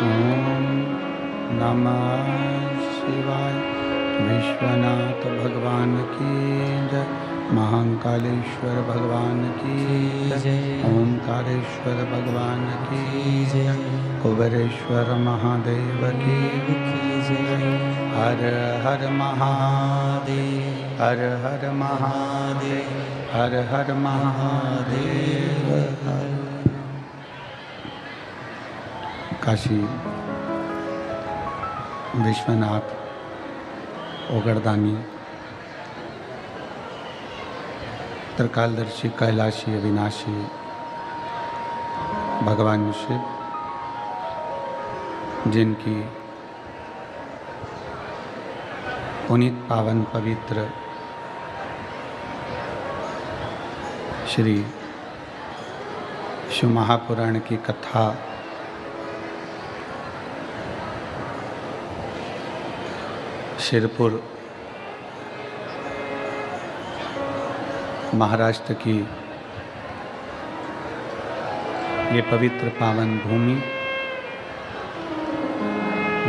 ओम नमः शिवाय। विश्वनाथ भगवान की जय। महाकालेश्वर भगवान की जय। ओंकारेश्वर भगवान की जय। कुबेरेश्वर महादेव की जय। हर हर महादेव, हर हर महादेव, हर हर महादेव। काशी विश्वनाथ ओगरदानी त्रिकालदर्शी कैलाशी अविनाशी भगवान शिव, जिनकी पुनीत पावन पवित्र श्री शिव महापुराण की कथा शिरपुर महाराष्ट्र की ये पवित्र पावन भूमि,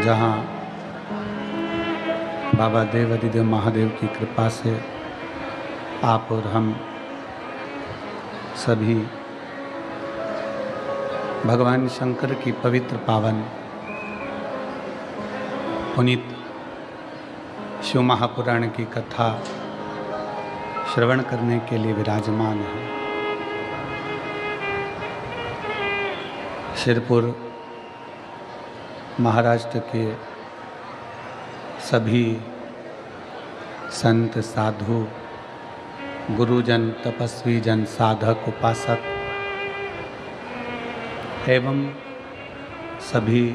जहाँ बाबा देवाधिदेव महादेव की कृपा से आप और हम सभी भगवान शंकर की पवित्र पावन पुनीत शिव महापुराण की कथा श्रवण करने के लिए विराजमान है। शिरपुर महाराष्ट्र के सभी संत साधु गुरुजन तपस्वी जन साधक उपासक एवं सभी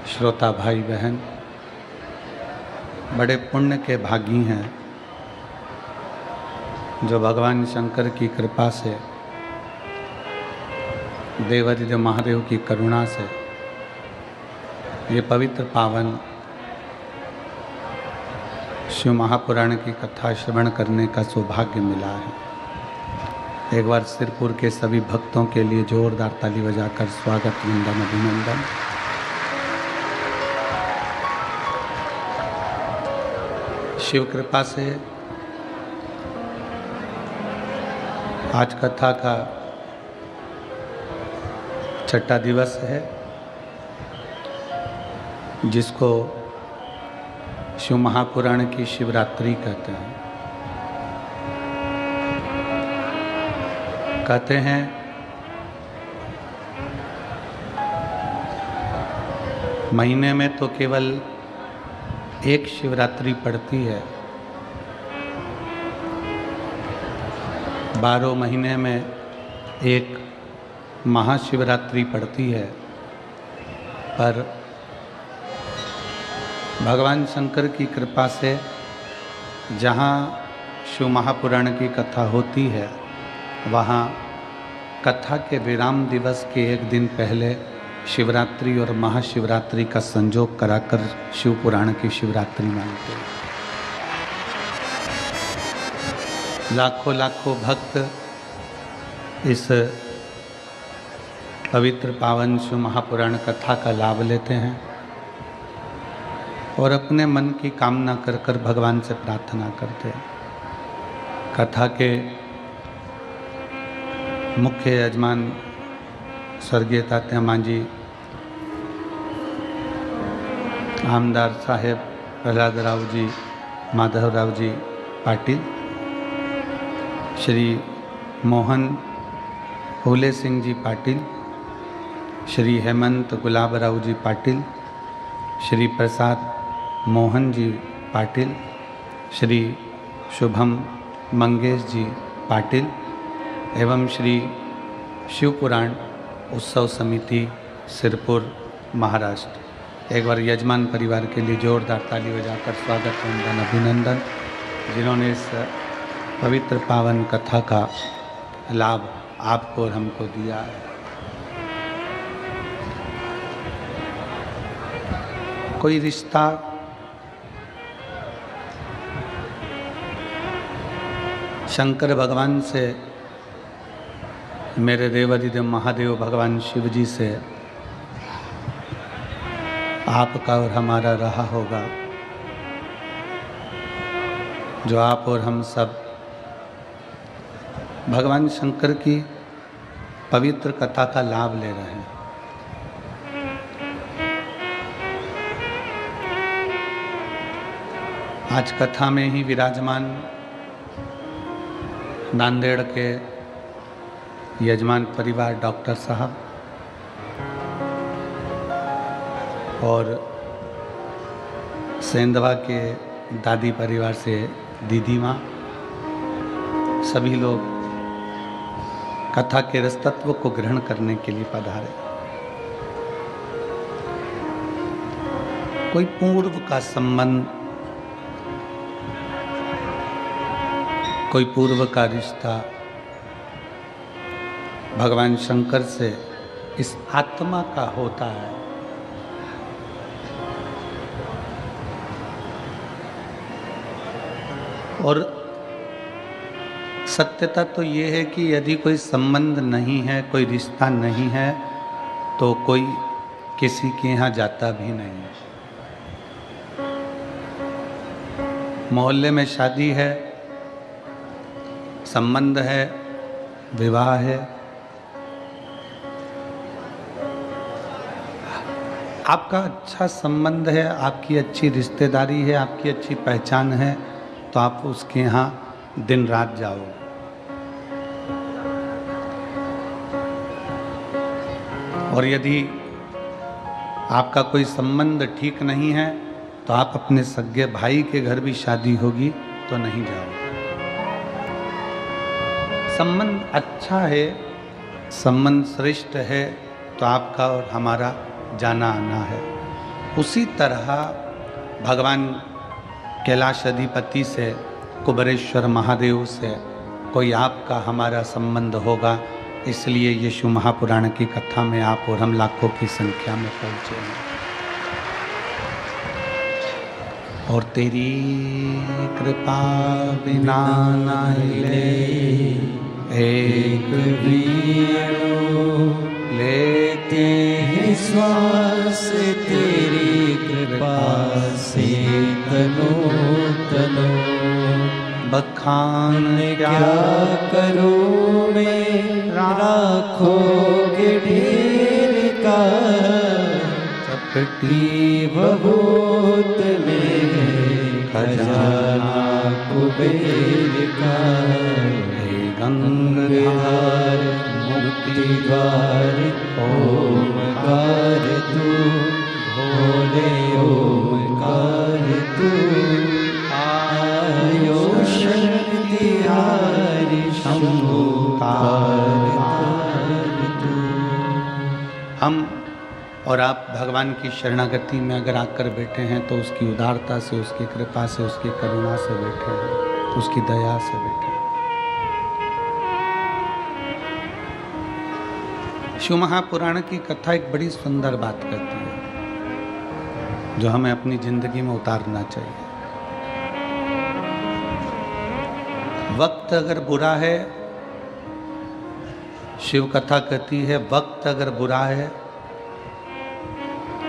श्रोता भाई बहन बड़े पुण्य के भागी हैं, जो भगवान शंकर की कृपा से देवाधिदेव महादेव की करुणा से ये पवित्र पावन शिव महापुराण की कथा श्रवण करने का सौभाग्य मिला है। एक बार शिरपुर के सभी भक्तों के लिए जोरदार ताली बजाकर स्वागत वंदन अभिनंदन। शिव कृपा से आज कथा का छठा दिवस है, जिसको शिव महापुराण की शिवरात्रि कहते हैं। कहते हैं महीने में तो केवल एक शिवरात्रि पड़ती है, 12 महीने में एक महाशिवरात्रि पड़ती है। पर भगवान शंकर की कृपा से जहाँ शिव महापुराण की कथा होती है, वहाँ कथा के विराम दिवस के एक दिन पहले शिवरात्रि और महाशिवरात्रि का संयोग कराकर शिव पुराण की शिवरात्रि मानते हैं। लाखों लाखों भक्त इस पवित्र पावन शिव महापुराण कथा का लाभ लेते हैं और अपने मन की कामना कर कर भगवान से प्रार्थना करते हैं। कथा के मुख्य यजमान स्वर्गीय तात्या मांझी आमदार साहेब प्रहलाद राव जी, माधव राव जी पाटिल, श्री मोहन फूले सिंह जी पाटिल, श्री हेमंत गुलाब राव जी पाटिल, श्री प्रसाद मोहन जी पाटिल, श्री शुभम मंगेश जी पाटिल एवं श्री शिव पुराण उत्सव समिति शिरपुर महाराष्ट्र। एक बार यजमान परिवार के लिए जोरदार ताली बजाकर स्वागत वंदन अभिनंदन, जिन्होंने इस पवित्र पावन कथा का लाभ आपको और हमको दिया है। कोई रिश्ता शंकर भगवान से, मेरे देवाधिदेव महादेव भगवान शिव जी से आपका और हमारा रहा होगा, जो आप और हम सब भगवान शंकर की पवित्र कथा का लाभ ले रहे हैं। आज कथा में ही विराजमान नांदेड़ के यजमान परिवार डॉक्टर साहब और सेंधवा के दादी परिवार से दीदी माँ, सभी लोग कथा के रस तत्व को ग्रहण करने के लिए पधारे। कोई पूर्व का संबंध, कोई पूर्व का रिश्ता भगवान शंकर से इस आत्मा का होता है। और सत्यता तो ये है कि यदि कोई संबंध नहीं है, कोई रिश्ता नहीं है, तो कोई किसी के यहाँ जाता भी नहीं है। मोहल्ले में शादी है, संबंध है, विवाह है, आपका अच्छा संबंध है, आपकी अच्छी रिश्तेदारी है, आपकी अच्छी पहचान है, तो आप उसके यहाँ दिन रात जाओ। और यदि आपका कोई संबंध ठीक नहीं है, तो आप अपने सगे भाई के घर भी शादी होगी तो नहीं जाओ। संबंध अच्छा है, संबंध श्रेष्ठ है, तो आपका और हमारा जाना आना है। उसी तरह भगवान कैलाश अधिपति से, कुबेरेश्वर महादेव से कोई आपका हमारा संबंध होगा। इसलिए यीशु महापुराण की कथा में आप और हम लाखों की संख्या में पहुँचे हैं। और तेरी कृपा बिना न हिले एक भी लेते हैं श्वास, तेरी कृपा से तनो तनो। बखान क्या करूं मैं, राखोगे ढेर का। चपटी बहुत में खजाना कुबेर का। गंगाधर मुक्ति द्वार ओमकार तू, भोले ओमकार तू। आयो शक्ति हारी शंभु तार तू। हम और आप भगवान की शरणागति में अगर आकर बैठे हैं, तो उसकी उदारता से, उसकी कृपा से, उसकी करुणा से बैठे हैं, उसकी दया से बैठे हैं। शिव महापुराण की कथा एक बड़ी सुंदर बात कहती है, जो हमें अपनी जिंदगी में उतारना चाहिए। वक्त अगर बुरा है, शिव कथा कहती है, वक्त अगर बुरा है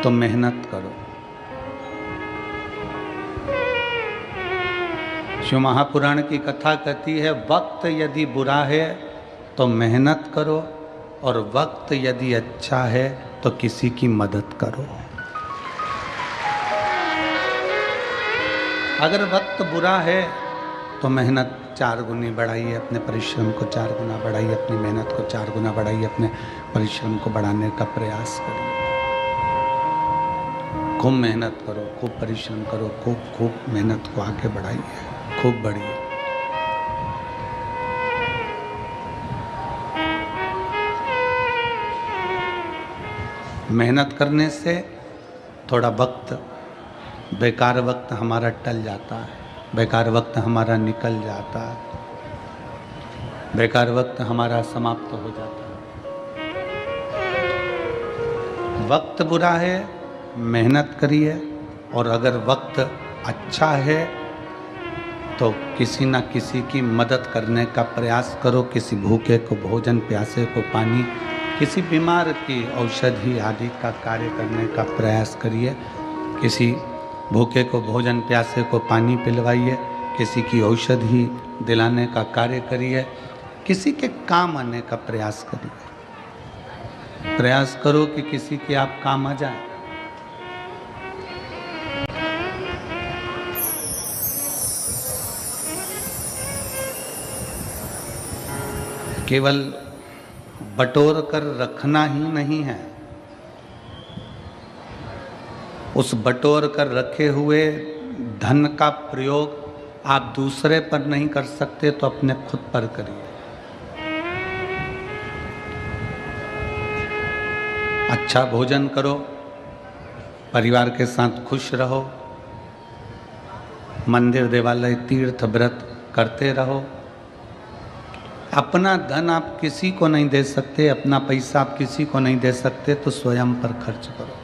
तो मेहनत करो। शिव महापुराण की कथा कहती है, वक्त यदि बुरा है तो मेहनत करो, और वक्त यदि अच्छा है तो किसी की मदद करो। अगर वक्त बुरा है तो मेहनत 4 गुनी बढ़ाइए, अपने परिश्रम को 4 गुना बढ़ाइए, अपनी मेहनत को 4 गुना बढ़ाइए, अपने परिश्रम को बढ़ाने का प्रयास करिए। खूब मेहनत करो, खूब परिश्रम करो, खूब मेहनत को आगे बढ़ाइए, खूब बढ़िए। मेहनत करने से थोड़ा वक्त, बेकार वक्त हमारा टल जाता है, बेकार वक्त हमारा निकल जाता है, बेकार वक्त हमारा समाप्त हो जाता है। वक्त बुरा है, मेहनत करिए, और अगर वक्त अच्छा है तो किसी न किसी की मदद करने का प्रयास करो। किसी भूखे को भोजन, प्यासे को पानी, किसी बीमार की औषधि आदि का कार्य करने का प्रयास करिए। किसी भूखे को भोजन, प्यासे को पानी पिलवाइए, किसी की औषधि दिलाने का कार्य करिए, किसी के काम आने का प्रयास करिए। प्रयास करो कि किसी के आप काम आ जाए। केवल बटोर कर रखना ही नहीं है, उस बटोर कर रखे हुए धन का प्रयोग आप दूसरे पर नहीं कर सकते तो अपने खुद पर करिए। अच्छा भोजन करो, परिवार के साथ खुश रहो, मंदिर देवालय तीर्थ व्रत करते रहो। अपना धन आप किसी को नहीं दे सकते, अपना पैसा आप किसी को नहीं दे सकते, तो स्वयं पर खर्च करो।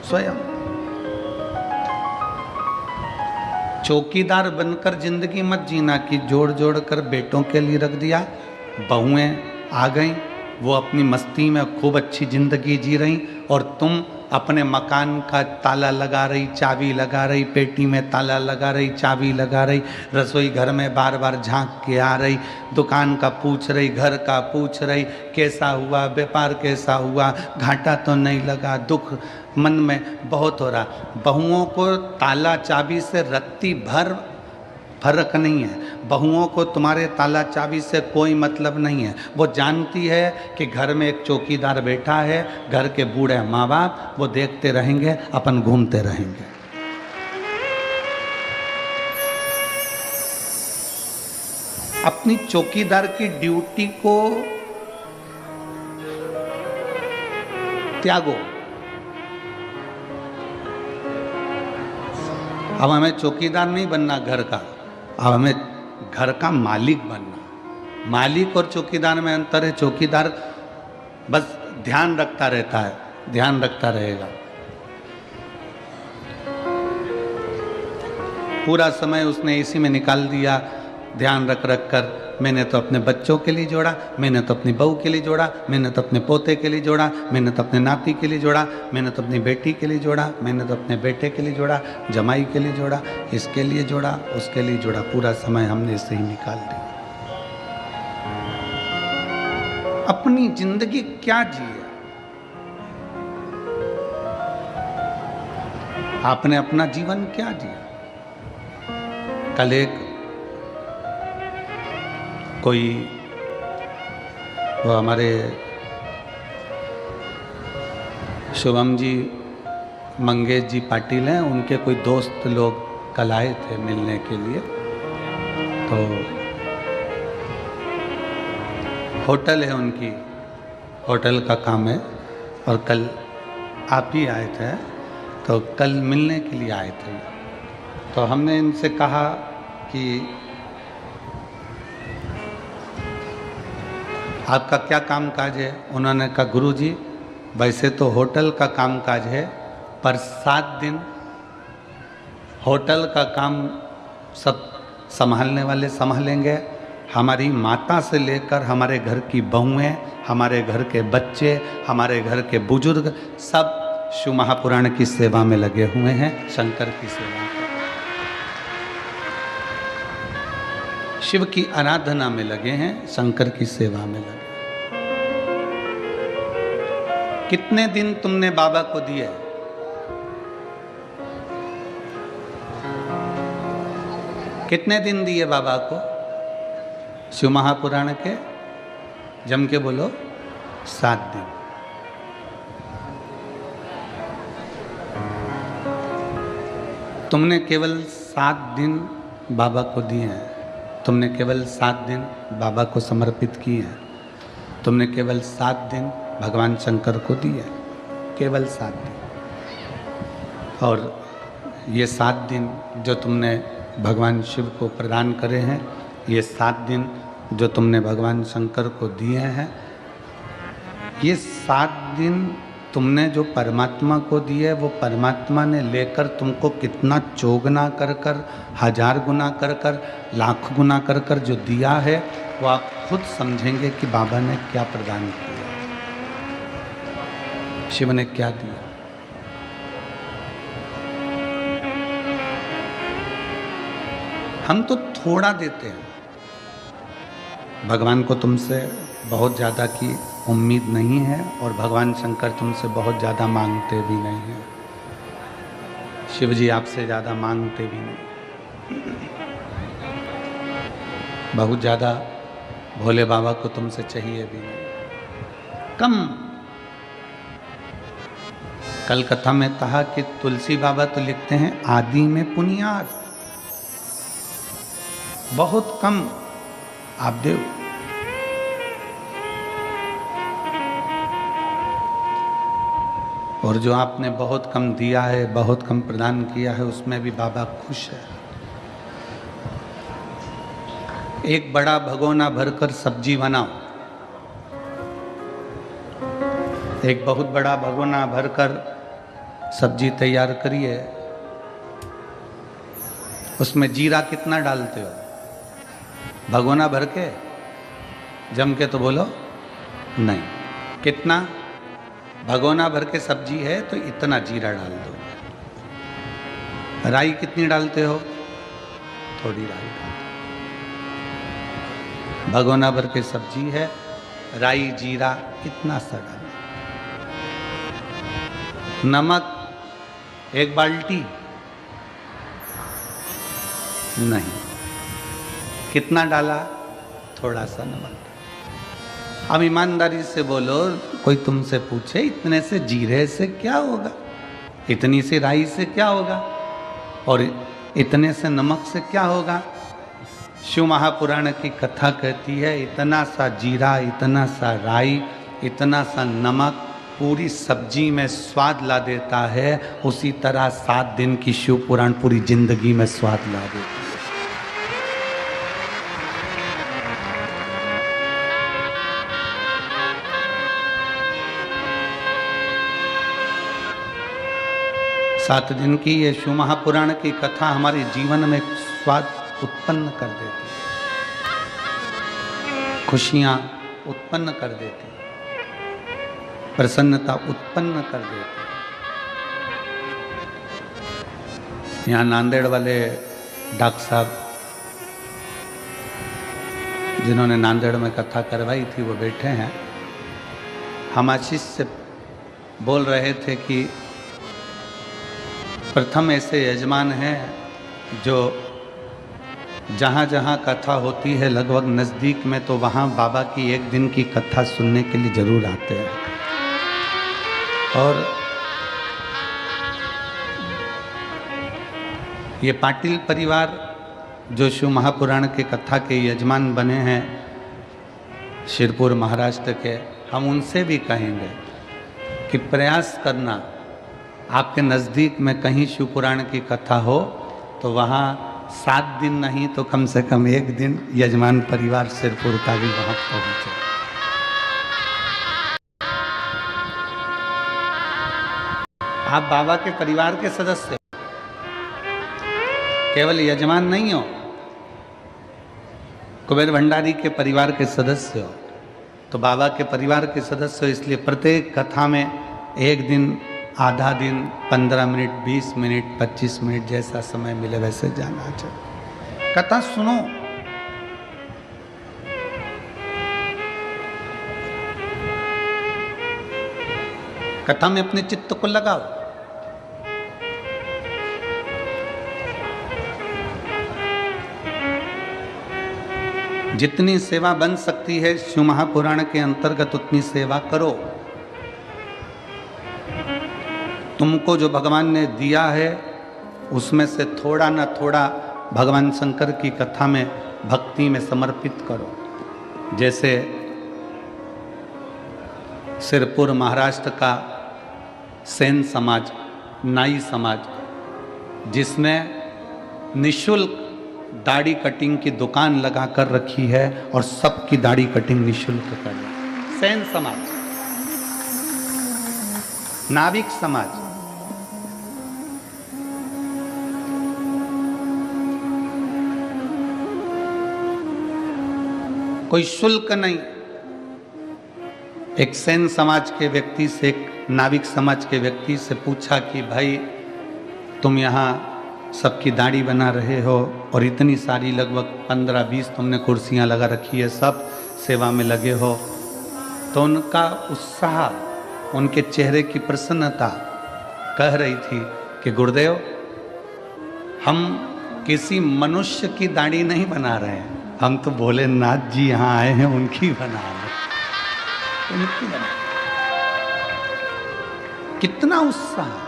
स्वयं चौकीदार बनकर जिंदगी मत जीना कि जोड़ जोड़ कर बेटों के लिए रख दिया, बहुएं आ गईं, वो अपनी मस्ती में खूब अच्छी जिंदगी जी रही और तुम अपने मकान का ताला लगा रही, चाबी लगा रही, पेटी में ताला लगा रही, चाबी लगा रही, रसोई घर में बार बार झांक के आ रही, दुकान का पूछ रही, घर का पूछ रही, कैसा हुआ, व्यापार कैसा हुआ, घाटा तो नहीं लगा, दुख मन में बहुत हो रहा। बहुओं को ताला चाबी से रत्ती भर फर्क नहीं है। बहुओं को तुम्हारे ताला चाबी से कोई मतलब नहीं है। वो जानती है कि घर में एक चौकीदार बैठा है, घर के बूढ़े माँ बाप वो देखते रहेंगे, अपन घूमते रहेंगे। अपनी चौकीदार की ड्यूटी को त्यागो। अब हमें चौकीदार नहीं बनना घर का, अब हमें घर का मालिक बनना। मालिक और चौकीदार में अंतर है। चौकीदार बस ध्यान रखता रहता है, ध्यान रखता रहेगा, पूरा समय उसने इसी में निकाल दिया, ध्यान रख रख कर। मैंने तो अपने बच्चों के लिए जोड़ा, मैंने तो अपनी बहू के लिए जोड़ा, मैंने तो अपने पोते के लिए जोड़ा, मैंने तो अपने नाती के लिए जोड़ा, मैंने तो अपनी बेटी के लिए जोड़ा, मैंने तो अपने बेटे के लिए जोड़ा, जमाई के लिए जोड़ा, इसके लिए जोड़ा, उसके लिए जोड़ा। पूरा समय हमने इससे ही निकाल दिया। अपनी जिंदगी क्या जिए? आपने अपना जीवन क्या जिया? कल एक कोई वो हमारे शुभम जी मंगेश जी पाटिल हैं, उनके कोई दोस्त लोग कल आए थे मिलने के लिए। तो होटल है उनकी, होटल का काम है और कल आप ही आए थे, तो कल मिलने के लिए आए थे। तो हमने इनसे कहा कि आपका क्या काम काज है? उन्होंने कहा गुरुजी वैसे तो होटल का काम काज है, पर 7 दिन होटल का काम सब संभालने वाले संभालेंगे। हमारी माता से लेकर हमारे घर की बहुएं, हमारे घर के बच्चे, हमारे घर के बुजुर्ग सब शिव महापुराण की सेवा में लगे हुए हैं, शंकर की सेवा में, शिव की आराधना में लगे हैं, शंकर की सेवा में लगे। कितने दिन तुमने बाबा को दिए? कितने दिन दिए बाबा को शिव महापुराण के? जम के बोलो, 7 दिन। तुमने केवल 7 दिन बाबा को दिए हैं। तुमने केवल 7 दिन बाबा को समर्पित किए हैं। तुमने केवल 7 दिन भगवान शंकर को दिए, केवल 7 दिन। और ये 7 दिन जो तुमने भगवान शिव को प्रदान करे हैं, ये 7 दिन जो तुमने भगवान शंकर को दिए हैं, ये 7 दिन तुमने जो परमात्मा को दिए, वो परमात्मा ने लेकर तुमको कितना चौगुना कर कर, 1000 गुना कर कर, लाख गुना कर कर जो दिया है, वो आप खुद समझेंगे कि बाबा ने क्या प्रदान किया। शिव ने क्या दिया? हम तो थोड़ा देते हैं। भगवान को तुमसे बहुत ज़्यादा की उम्मीद नहीं है और भगवान शंकर तुमसे बहुत ज़्यादा मांगते भी नहीं हैं। शिव जी आपसे ज़्यादा मांगते भी नहीं। बहुत ज़्यादा भोले बाबा को तुमसे चाहिए भी नहीं, कम। कल कथा में कहा कि तुलसी बाबा तो लिखते हैं आदि में पुनियाद, बहुत कम आप देव। और जो आपने बहुत कम दिया है, बहुत कम प्रदान किया है, उसमें भी बाबा खुश है। एक बड़ा भगोना भरकर सब्जी बनाओ, एक बहुत बड़ा भगोना भरकर सब्जी तैयार करिए। उसमें जीरा कितना डालते हो? भगोना भर के जम के तो बोलो नहीं। कितना? भगोना भर के सब्जी है तो इतना जीरा डाल दो। राई कितनी डालते हो? थोड़ी राई डाल दो। भगोना भर के सब्जी है, राई जीरा इतना सा डालो। नमक एक बाल्टी नहीं। कितना डाला? थोड़ा सा नमक। अब ईमानदारी से बोलो, कोई तुमसे पूछे इतने से जीरे से क्या होगा, इतनी सी राई से क्या होगा, और इतने से नमक से क्या होगा? शिव महापुराण की कथा कहती है इतना सा जीरा, इतना सा राई, इतना सा नमक पूरी सब्जी में स्वाद ला देता है। उसी तरह 7 दिन की शिव पुराण पूरी जिंदगी में स्वाद ला देता है। सात दिन की ये शिव महापुराण की कथा हमारे जीवन में स्वाद उत्पन्न कर देती है, खुशियाँ उत्पन्न कर देती है, प्रसन्नता उत्पन्न कर देती है। यहाँ नांदेड़ वाले डॉक्टर साहब जिन्होंने नांदेड़ में कथा करवाई थी वो बैठे हैं। हम आशीष से बोल रहे थे कि प्रथम ऐसे यजमान हैं जो जहाँ जहाँ कथा होती है लगभग नज़दीक में, तो वहाँ बाबा की एक दिन की कथा सुनने के लिए जरूर आते हैं। और ये पाटिल परिवार जो शिव महापुराण के कथा के यजमान बने हैं शिरपुर महाराष्ट्र के, हम उनसे भी कहेंगे कि प्रयास करना, आपके नज़दीक में कहीं शिव पुराण की कथा हो तो वहाँ 7 दिन नहीं तो कम से कम 1 दिन यजमान परिवार सिरपुर का भी वहाँ पहुँचे। आप बाबा के परिवार के सदस्य हो, केवल यजमान नहीं हो, कुबेर भंडारी के परिवार के सदस्य हो, तो बाबा के परिवार के सदस्य हो। इसलिए प्रत्येक कथा में 1 दिन, आधा दिन, 15 मिनट, 20 मिनट, 25 मिनट, जैसा समय मिले वैसे जाना चाहिए। कथा सुनो, कथा में अपने चित्त को लगाओ। जितनी सेवा बन सकती है शिव महापुराण के अंतर्गत उतनी सेवा करो। तुमको जो भगवान ने दिया है उसमें से थोड़ा ना थोड़ा भगवान शंकर की कथा में, भक्ति में समर्पित करो। जैसे सिरपुर महाराष्ट्र का सेन समाज, नाई समाज, जिसने निशुल्क दाढ़ी कटिंग की दुकान लगा कर रखी है और सबकी दाढ़ी कटिंग निशुल्क कर रही है। सेन समाज, नाविक समाज, कोई शुल्क नहीं, एक सेन समाज के व्यक्ति से, एक नाविक समाज के व्यक्ति से पूछा कि भाई तुम यहाँ सबकी दाढ़ी बना रहे हो और इतनी सारी लगभग 15-20 तुमने कुर्सियाँ लगा रखी है, सब सेवा में लगे हो, तो उनका उत्साह, उनके चेहरे की प्रसन्नता कह रही थी कि गुरुदेव हम किसी मनुष्य की दाढ़ी नहीं बना रहे हैं, हम तो भोलेनाथ जी यहाँ आए हैं उनकी बना रहे हैं, उनकी बना। कितना उत्साह।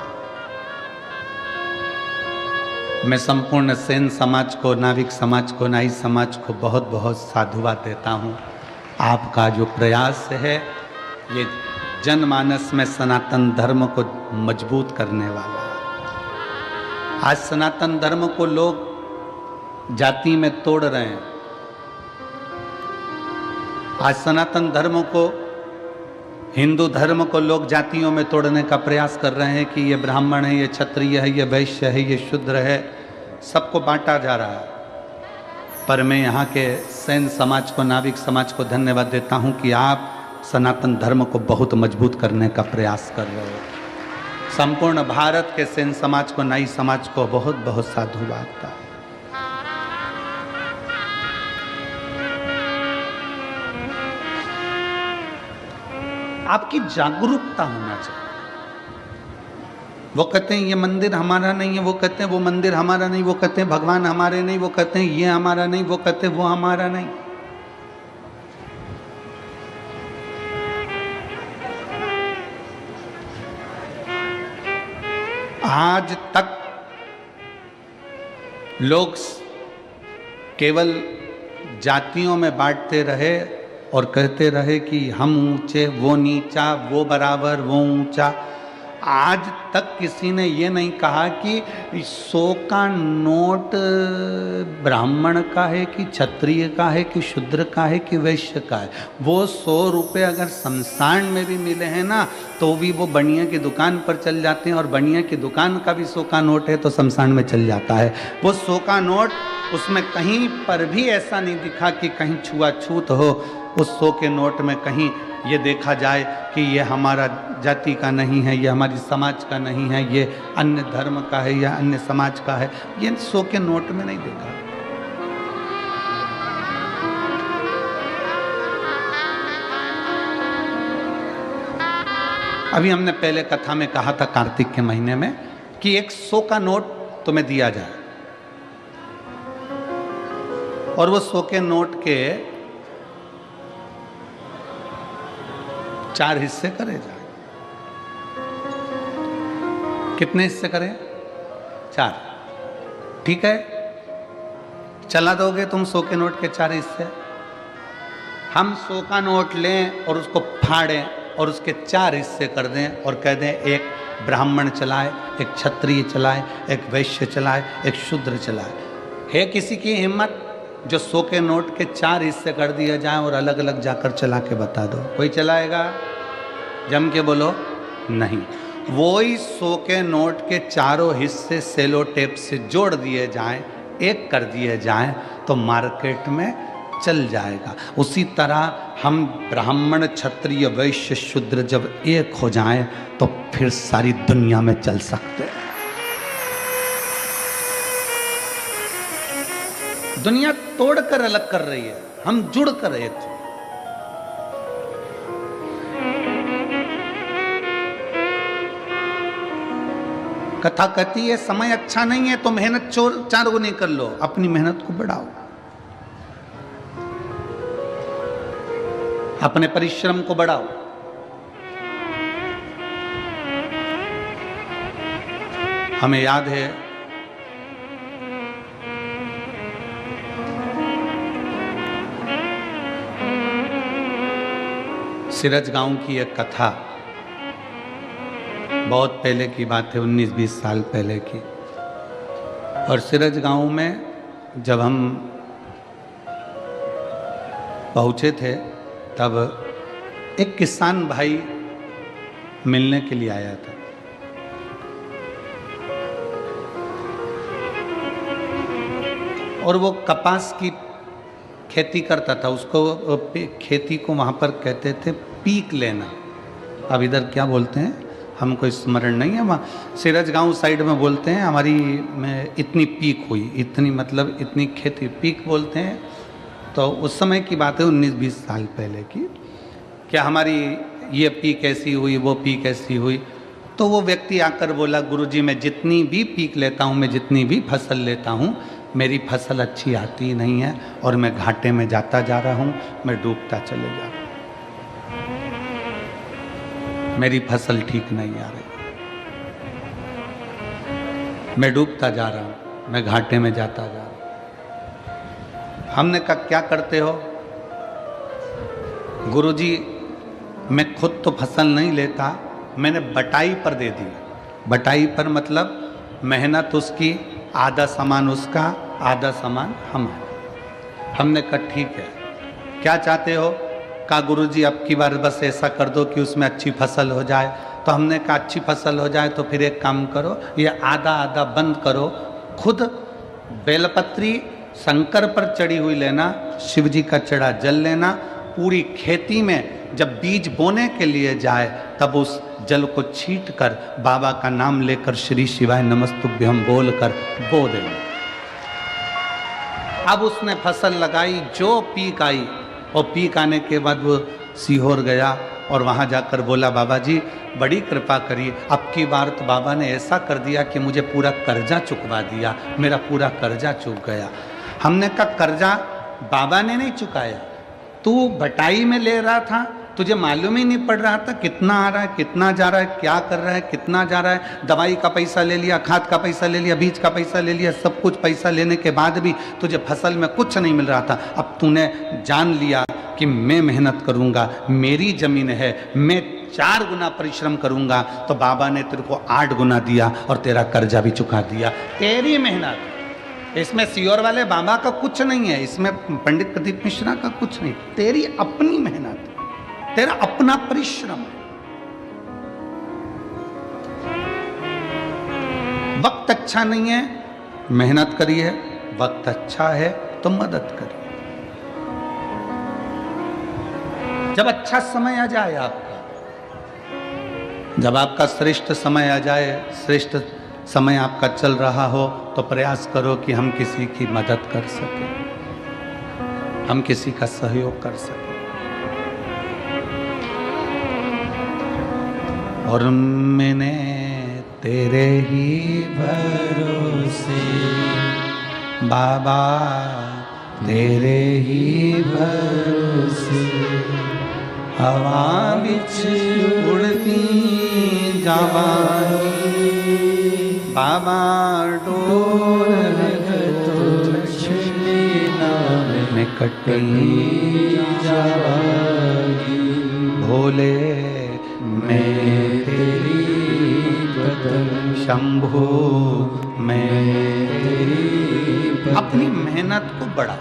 मैं संपूर्ण सेन समाज को, नाविक समाज को, नाई समाज को बहुत बहुत साधुवाद देता हूँ। आपका जो प्रयास है ये जनमानस में सनातन धर्म को मजबूत करने वाला है। आज सनातन धर्म को लोग जाति में तोड़ रहे हैं। आज सनातन धर्म को, हिंदू धर्म को लोग जातियों में तोड़ने का प्रयास कर रहे हैं कि ये ब्राह्मण है, ये क्षत्रिय है, ये वैश्य है, ये शूद्र है, सबको बांटा जा रहा है। पर मैं यहाँ के सेन समाज को, नाविक समाज को धन्यवाद देता हूँ कि आप सनातन धर्म को बहुत मजबूत करने का प्रयास कर रहे हो। संपूर्ण भारत के सेन समाज को, नाई समाज को बहुत बहुत साधुवाद था। आपकी जागरूकता होना चाहिए। वो कहते हैं ये मंदिर हमारा नहीं है, वो कहते हैं वो मंदिर हमारा नहीं, वो कहते हैं भगवान हमारे नहीं, वो कहते हैं ये हमारा नहीं, वो कहते हैं वो हमारा नहीं। आज तक लोग केवल जातियों में बांटते रहे और कहते रहे कि हम ऊंचे, वो नीचा, वो बराबर, वो ऊंचा। आज तक किसी ने ये नहीं कहा कि 100 का नोट ब्राह्मण का है कि क्षत्रिय का है कि शूद्र का है कि वैश्य का है। वो 100 रुपये अगर शमशान में भी मिले हैं ना, तो भी वो बनिया की दुकान पर चल जाते हैं, और बनिया की दुकान का भी 100 का नोट है तो शमशान में चल जाता है। वो 100 का नोट, उसमें कहीं पर भी ऐसा नहीं दिखा कि कहीं छुआछूत हो। उस 100 के नोट में कहीं ये देखा जाए कि ये हमारा जाति का नहीं है, ये हमारी समाज का नहीं है, ये अन्य धर्म का है या अन्य समाज का है, ये 100 के नोट में नहीं देखा। अभी हमने पहले कथा में कहा था कार्तिक के महीने में कि एक 100 का नोट तुम्हें दिया जाए और वो 100 के नोट के 4 हिस्से करे जाए। कितने हिस्से करें? 4। ठीक है, चला दोगे तुम 100 के नोट के 4 हिस्से? हम 100 का नोट लें और उसको फाड़ें और उसके 4 हिस्से कर दें और कह दें एक ब्राह्मण चलाए, एक क्षत्रिय चलाए, एक वैश्य चलाए, एक शूद्र चलाए। है किसी की हिम्मत जो 100 के नोट के 4 हिस्से कर दिए जाएं और अलग अलग जाकर चला के बता दो? कोई चलाएगा? जम के बोलो नहीं। वो ही 100 के नोट के चारों हिस्से सेलो टेप से जोड़ दिए जाएं, एक कर दिए जाएं, तो मार्केट में चल जाएगा। उसी तरह हम ब्राह्मण, क्षत्रिय, वैश्य, शूद्र जब एक हो जाएं तो फिर सारी दुनिया में चल सकते हैं। दुनिया तोड़कर अलग कर रही है, हम जुड़कर एक हो। कथा कहती है समय अच्छा नहीं है तो मेहनत 4 गुनी कर लो, अपनी मेहनत को बढ़ाओ, अपने परिश्रम को बढ़ाओ। हमें याद है सिरज गांव की एक कथा, बहुत पहले की बात है, 19-20 साल पहले की। और सिरज गांव में जब हम पहुंचे थे तब एक किसान भाई मिलने के लिए आया था। और वो कपास की खेती करता था। उसको खेती को वहाँ पर कहते थे पीक लेना। अब इधर क्या बोलते हैं हमको स्मरण नहीं है, वहाँ सिरज गांव साइड में बोलते हैं हमारी में इतनी पीक हुई, इतनी मतलब इतनी खेती, पीक बोलते हैं। तो उस समय की बात है 19-20 साल पहले की, क्या हमारी ये पीक ऐसी हुई, वो पीक ऐसी हुई। तो वो व्यक्ति आकर बोला, गुरुजी मैं जितनी भी पीक लेता हूँ, मैं जितनी भी फसल लेता हूँ, मेरी फसल अच्छी आती नहीं है और मैं घाटे में जाता जा रहा हूँ, मैं डूबता चले जा रहा हूँ, मेरी फसल ठीक नहीं आ रही, मैं डूबता जा रहा हूँ, मैं घाटे में जाता जा रहा हूँ। हमने कहा क्या करते हो? गुरुजी मैं खुद तो फसल नहीं लेता, मैंने बटाई पर दे दी। बटाई पर मतलब मेहनत उसकी, आधा सामान उसका, आधा सामान हमारा। हमने कहा ठीक है, क्या चाहते हो? कहा गुरुजी अब की बार बस ऐसा कर दो कि उसमें अच्छी फसल हो जाए। तो हमने कहा अच्छी फसल हो जाए तो फिर एक काम करो, ये आधा आधा बंद करो, खुद बेलपत्री शंकर पर चढ़ी हुई लेना, शिव जी का चढ़ा जल लेना, पूरी खेती में जब बीज बोने के लिए जाए तब उस जल को छीट कर बाबा का नाम लेकर श्री शिवाय नमस्तुभ्यम बोल कर बो देना। अब उसने फसल लगाई, जो पीक आई, और पीक आने के बाद वो सीहोर गया और वहाँ जाकर बोला बाबा जी बड़ी कृपा करिए, अब की बार तो बाबा ने ऐसा कर दिया कि मुझे पूरा कर्जा चुकवा दिया, मेरा पूरा कर्जा चुक गया। हमने कहा कर्जा बाबा ने नहीं चुकाया, तू बटाई में ले रहा था, तुझे मालूम ही नहीं पड़ रहा था कितना आ रहा है, कितना जा रहा है, क्या कर रहा है, कितना जा रहा है। दवाई का पैसा ले लिया, खाद का पैसा ले लिया, बीज का पैसा ले लिया, सब कुछ पैसा लेने के बाद भी तुझे फसल में कुछ नहीं मिल रहा था। अब तूने जान लिया कि मैं मेहनत करूँगा, मेरी ज़मीन है, मैं 4 गुना परिश्रम करूँगा, तो बाबा ने तेरे को 8 गुना दिया और तेरा कर्जा भी चुका दिया। तेरी मेहनत, इसमें सियोर वाले बाबा का कुछ नहीं है, इसमें पंडित प्रदीप मिश्रा का कुछ नहीं, तेरी अपनी मेहनत, तेरा अपना परिश्रम। वक्त अच्छा नहीं है, मेहनत करिए, वक्त अच्छा है तो मदद करिए। जब अच्छा समय आ जाए आपका, जब आपका श्रेष्ठ समय आ जाए, श्रेष्ठ समय आपका चल रहा हो, तो प्रयास करो कि हम किसी की मदद कर सकें, हम किसी का सहयोग कर सकें। और मैंने तेरे ही भरोसे बाबा, तेरे ही भरोसे हवा बिच उड़ती जावानी, बाबा डोर में कटनी जावानी, भोले मैं तेरी शंभु, मैं तेरी अपनी मेहनत को बढ़ा।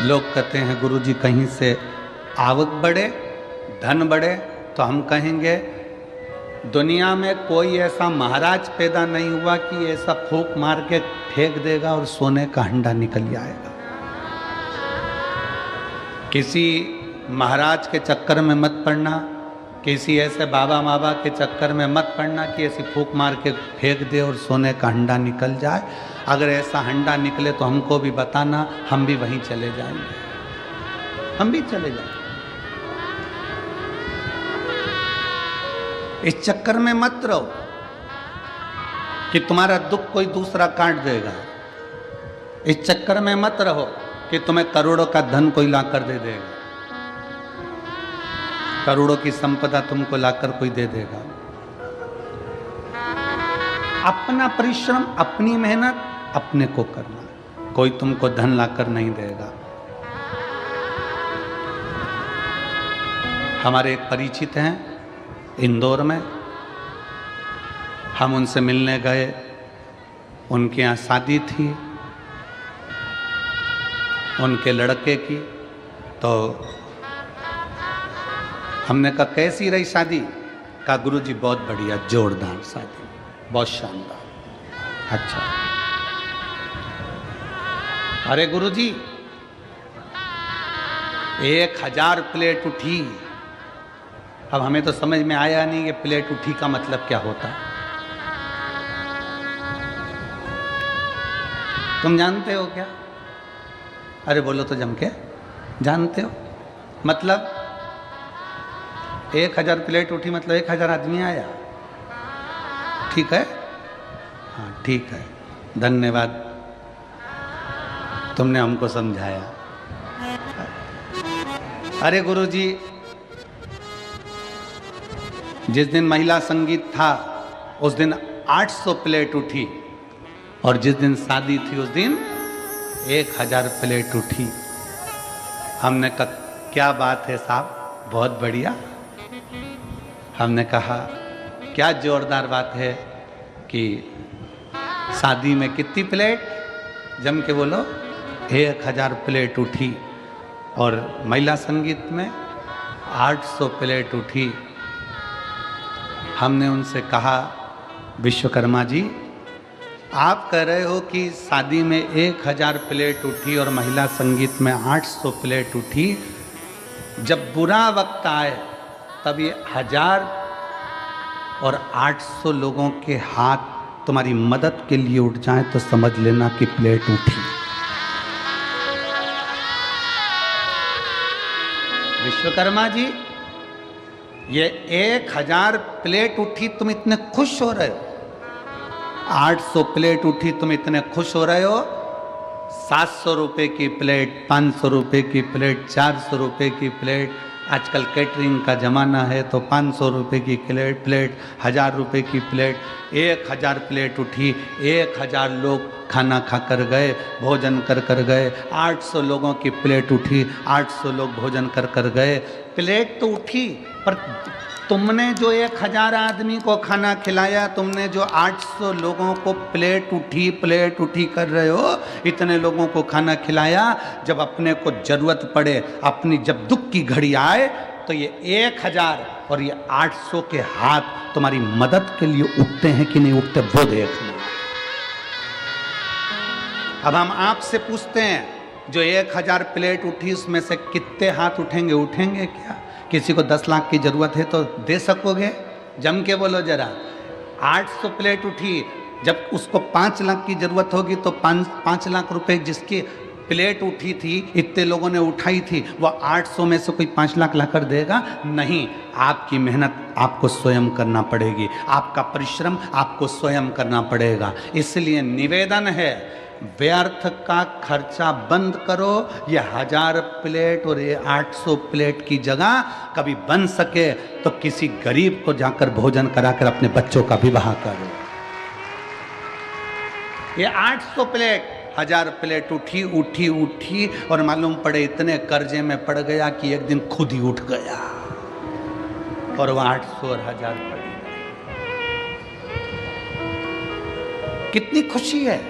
लोग कहते हैं गुरुजी कहीं से आवक बढ़े, धन बढ़े, तो हम कहेंगे दुनिया में कोई ऐसा महाराज पैदा नहीं हुआ कि ऐसा फूंक मार के फेंक देगा और सोने का हंडा निकल जाएगा। किसी महाराज के चक्कर में मत पड़ना, किसी ऐसे बाबा माबा के चक्कर में मत पड़ना कि ऐसी फूंक मार के फेंक दे और सोने का हंडा निकल जाए। अगर ऐसा हंडा निकले तो हमको भी बताना, हम भी वहीं चले जाएंगे, हम भी चले जाएंगे। इस चक्कर में मत रहो कि तुम्हारा दुख कोई दूसरा काट देगा। इस चक्कर में मत रहो कि तुम्हें करोड़ों का धन कोई लाकर दे देगा, करोड़ों की संपदा तुमको लाकर कोई दे देगा। अपना परिश्रम, अपनी मेहनत अपने को करना, कोई तुमको धन लाकर नहीं देगा। हमारे एक परिचित हैं इंदौर में, हम उनसे मिलने गए, उनके यहाँ शादी थी उनके लड़के की। तो हमने कहा कैसी रही शादी? कहा गुरुजी बहुत बढ़िया, जोरदार शादी, बहुत शानदार। अच्छा, अरे गुरुजी 1000 प्लेट उठी। अब हमें तो समझ में आया नहीं कि प्लेट उठी का मतलब क्या होता। तुम जानते हो क्या? अरे बोलो तो जम के, जानते हो? मतलब 1000 प्लेट उठी मतलब 1000 आदमी आया। ठीक है? हाँ ठीक है, धन्यवाद, तुमने हमको समझाया। अरे गुरुजी, जिस दिन महिला संगीत था उस दिन 800 प्लेट उठी, और जिस दिन शादी थी उस दिन 1000 प्लेट उठी। हमने कहा क्या बात है साहब, बहुत बढ़िया। हमने कहा क्या जोरदार बात है कि शादी में कितनी प्लेट, जम के बोलो, 1000 प्लेट उठी, और महिला संगीत में 800 प्लेट उठी। हमने उनसे कहा विश्वकर्मा जी, आप कह रहे हो कि शादी में 1000 प्लेट उठी और महिला संगीत में 800 प्लेट उठी, जब बुरा वक्त आए तब ये 1000 और 800 लोगों के हाथ तुम्हारी मदद के लिए उठ जाएं तो समझ लेना कि प्लेट उठी। विश्वकर्मा जी, ये 1000 प्लेट उठी, तुम इतने खुश हो रहे हो, 800 प्लेट उठी, तुम इतने खुश हो रहे हो, 700 रुपए की प्लेट, 500 रुपए की प्लेट, 400 रुपए की प्लेट, आजकल कैटरिंग का ज़माना है तो 500 रुपए की प्लेट, 1000 रुपए की प्लेट, 1000 प्लेट उठी, 1000 लोग खाना खा कर गए, भोजन कर गए। 800 लोगों की प्लेट उठी, 800 लोग भोजन कर गए। प्लेट तो उठी, पर तुमने जो 1000 आदमी को खाना खिलाया, तुमने जो 800 लोगों को प्लेट उठी कर रहे हो, इतने लोगों को खाना खिलाया, जब अपने को जरूरत पड़े, अपनी जब दुख की घड़ी आए, तो ये 1000 और ये 800 के हाथ तुम्हारी मदद के लिए उठते हैं कि नहीं उठते, वो देखना। अब हम आपसे पूछते हैं, जो 1000 प्लेट उठी उसमें से कितने हाथ उठेंगे क्या? किसी को 10 लाख की जरूरत है तो दे सकोगे? जम के बोलो जरा। 800 प्लेट उठी, जब उसको 5 लाख की जरूरत होगी तो 5 लाख रुपए जिसकी प्लेट उठी थी, इतने लोगों ने उठाई थी, वह 800 में से कोई 5 लाख लाकर देगा? नहीं, आपकी मेहनत आपको स्वयं करना पड़ेगी, आपका परिश्रम आपको स्वयं करना पड़ेगा। इसलिए निवेदन है, व्यर्थ का खर्चा बंद करो। ये 1000 प्लेट और ये 800 प्लेट की जगह कभी बन सके तो किसी गरीब को जाकर भोजन कराकर अपने बच्चों का विवाह करो। ये 800 प्लेट, 1000 प्लेट उठी और मालूम पड़े इतने कर्जे में पड़ गया कि एक दिन खुद ही उठ गया, और वह 800 और 1000 पड़ी। कितनी खुशी है।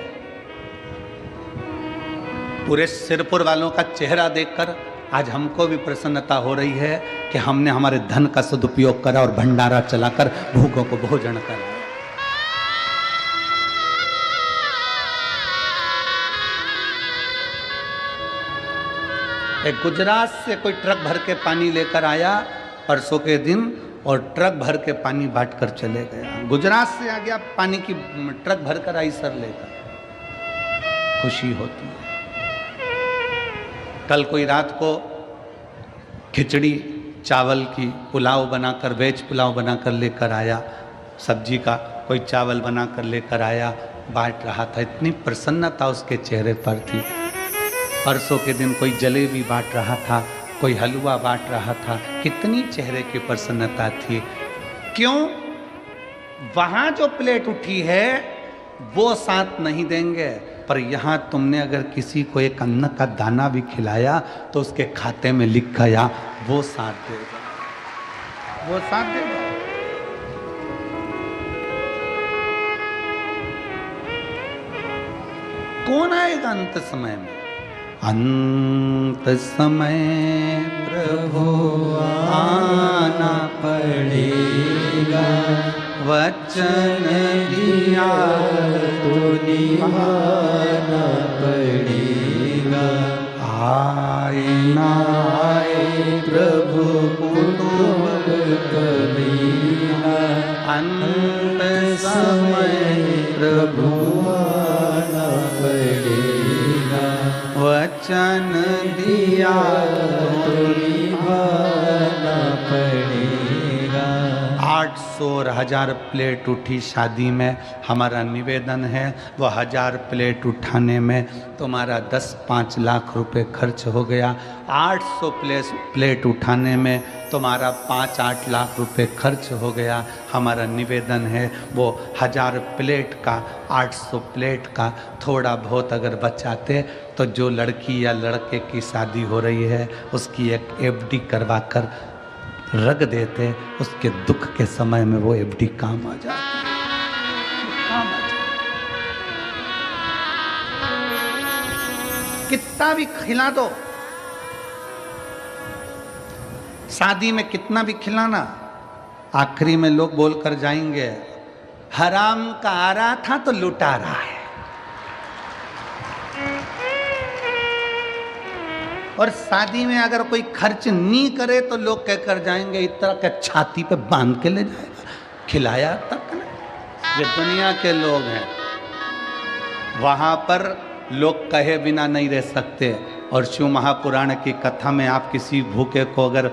पूरे सिरपुर वालों का चेहरा देखकर आज हमको भी प्रसन्नता हो रही है कि हमने हमारे धन का सदुपयोग करा और भंडारा चलाकर भूखों को भोजन कराया। एक गुजरात से कोई ट्रक भर के पानी लेकर आया परसों के दिन, और ट्रक भर के पानी बांट कर चले गया। गुजरात से आ गया, पानी की ट्रक भर कर आई सर लेकर। खुशी होती है। कल कोई रात को खिचड़ी चावल की पुलाव बनाकर, वेज पुलाव बनाकर लेकर आया, सब्जी का कोई चावल बनाकर लेकर आया, बांट रहा था। इतनी प्रसन्नता उसके चेहरे पर थी। परसों के दिन कोई जलेबी बांट रहा था, कोई हलवा बांट रहा था। कितनी चेहरे की प्रसन्नता थी। क्यों? वहाँ जो प्लेट उठी है वो साथ नहीं देंगे, पर यहाँ तुमने अगर किसी को एक अन्न का दाना भी खिलाया तो उसके खाते में लिख गया, वो साथ देगा, वो साथ देगा। कौन आएगा अंत समय में? अंत समय प्रभु आना पड़ेगा, वचन दिया तो निभाना पड़ेगा। आए ना आए प्रभु कुटुंब कबीला, अंत समय प्रभु आना पड़ेगा, वचन दिया तो निभाना पड़ेगा। 800 और 1000 प्लेट उठी शादी में। हमारा निवेदन है वो 1000 प्लेट उठाने में तुम्हारा 10-5 लाख रुपए खर्च हो गया। 800 प्लेट उठाने में तुम्हारा 5-8 लाख रुपए खर्च हो गया। हमारा निवेदन है वो 1000 प्लेट का 800 प्लेट का थोड़ा बहुत अगर बचाते तो जो लड़की या लड़के की शादी हो रही है उसकी एक एफडी करवा कर रख देते, उसके दुख के समय में वो एफडी काम आ जाती। कितना भी खिला दो, शादी में कितना भी खिलाना, आखिरी में लोग बोलकर जाएंगे हराम का आ रहा था तो लुटा रहा है। और शादी में अगर कोई खर्च नहीं करे तो लोग कहकर जाएंगे इस तरह के छाती पे बांध के ले जाएगा, खिलाया तक नहीं। ये दुनिया के लोग हैं, वहां पर लोग कहे बिना नहीं रह सकते। और शिव महापुराण की कथा में आप किसी भूखे को अगर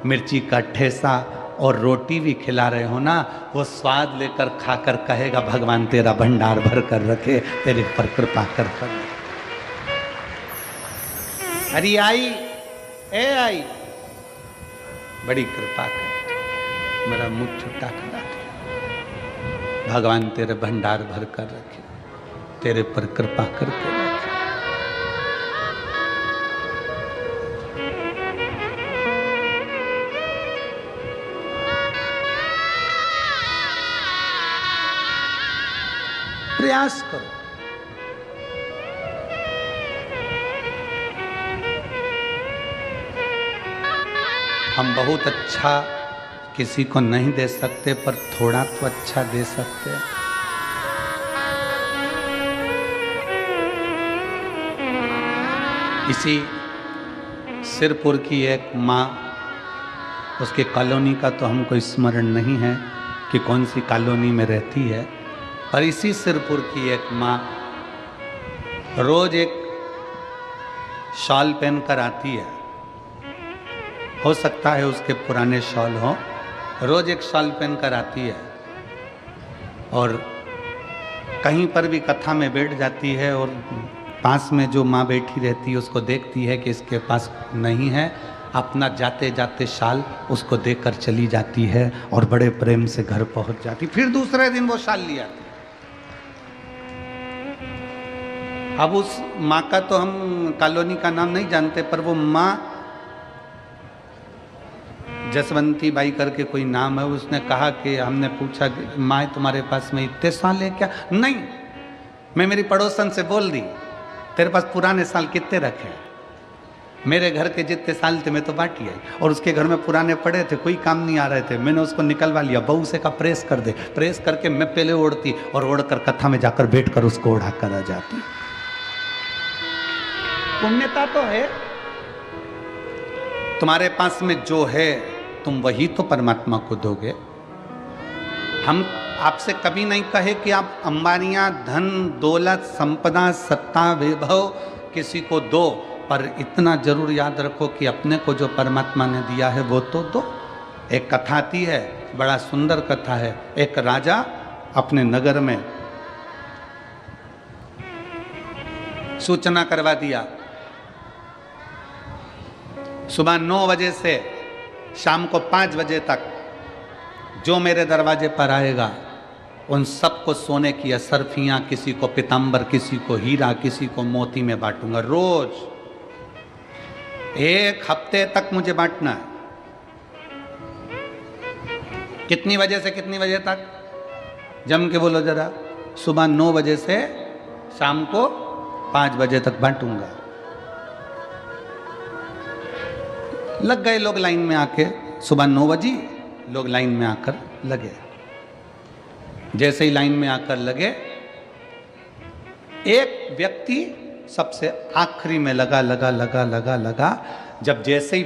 मिर्ची का ठेसा और रोटी भी खिला रहे हो ना, वो स्वाद लेकर खाकर कहेगा भगवान तेरा भंडार भर कर रखे, तेरे पर कृपा कर। अरे आई ए आई बड़ी कृपा कर, मेरा मुंह छुट्टा करा दिया, भगवान तेरे भंडार भर कर रखे, तेरे पर कृपा करके रखे। प्रयास करो। हम बहुत अच्छा किसी को नहीं दे सकते पर थोड़ा तो अच्छा दे सकते हैं। इसी सिरपुर की एक माँ, उसके कॉलोनी का तो हमको स्मरण नहीं है कि कौन सी कॉलोनी में रहती है, पर इसी सिरपुर की एक माँ रोज एक शॉल पहनकर आती है। हो सकता है उसके पुराने शॉल हो, रोज एक शॉल पहनकर आती है और कहीं पर भी कथा में बैठ जाती है और पास में जो माँ बैठी रहती है उसको देखती है कि इसके पास नहीं है, अपना जाते जाते शाल उसको देकर चली जाती है और बड़े प्रेम से घर पहुंच जाती। फिर दूसरे दिन वो शाल ले आती। अब उस माँ का तो हम कॉलोनी का नाम नहीं जानते, पर वो माँ जसवंती बाई करके कोई नाम है, उसने कहा कि हमने पूछा माँ तुम्हारे पास में इतने साल है क्या? नहीं, मैं मेरी पड़ोसन से बोल दी तेरे पास पुराने साल कितने रखे हैं? मेरे घर के जितने साल थे मैं तो बाटी आई, और उसके घर में पुराने पड़े थे, कोई काम नहीं आ रहे थे, मैंने उसको निकलवा लिया। बहू से का प्रेस कर दे, प्रेस करके मैं पहले ओढ़ती और ओढ़कर कथा में जाकर बैठकर उसको ओढ़ा कर आ जाती। पुण्यता तो है, तुम्हारे पास में जो है तुम वही तो परमात्मा को दोगे। हम आपसे कभी नहीं कहे कि आप अंबानियां, धन दौलत, संपदा, सत्ता, वैभव किसी को दो, पर इतना जरूर याद रखो कि अपने को जो परमात्मा ने दिया है वो तो दो। एक कथा आती है, बड़ा सुंदर कथा है। एक राजा अपने नगर में सूचना करवा दिया, सुबह 9 बजे से शाम को 5 बजे तक जो मेरे दरवाजे पर आएगा उन सबको सोने की असरफियाँ, किसी को पीताम्बर, किसी को हीरा, किसी को मोती में बांटूंगा। रोज 1 हफ्ते तक मुझे बांटना है। कितनी बजे से कितनी बजे तक? जम के बोलो जरा। सुबह 9 बजे से शाम को 5 बजे तक बांटूंगा। लग गए लोग लाइन में आके, सुबह 9 बजे लोग लाइन में आकर लगे। जैसे ही लाइन में आकर लगे, एक व्यक्ति सबसे आखिरी में लगा। जब जैसे ही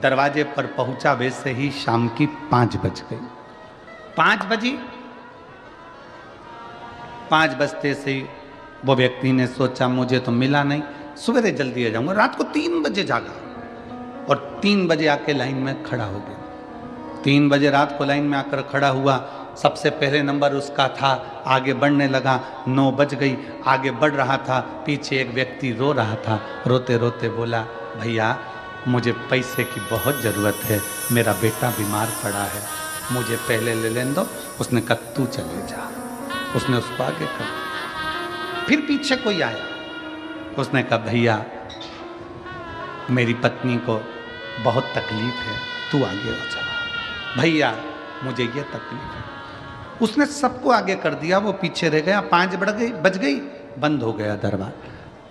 दरवाजे पर पहुंचा, वैसे ही शाम की 5 बज गई। 5 बजी, 5 बजते से ही वो व्यक्ति ने सोचा मुझे तो मिला नहीं, सवेरे जल्दी आ जाऊंगा। रात को 3 बजे जागा और 3 बजे आके लाइन में खड़ा हो गया। 3 बजे रात को लाइन में आकर खड़ा हुआ। सबसे पहले नंबर उसका था, आगे बढ़ने लगा। 9 बज गई, आगे बढ़ रहा था। पीछे एक व्यक्ति रो रहा था। रोते रोते बोला, भैया मुझे पैसे की बहुत ज़रूरत है, मेरा बेटा बीमार पड़ा है, मुझे पहले ले लेने दो। उसने कहा तू चले जा। उसने उसको आगे कर। फिर पीछे कोई आया, उसने कहा भैया मेरी पत्नी को बहुत तकलीफ है, तू आगे हो जा। भैया मुझे ये तकलीफ है। उसने सबको आगे कर दिया, वो पीछे रह गया। 5 बज गई, बंद हो गया दरबार।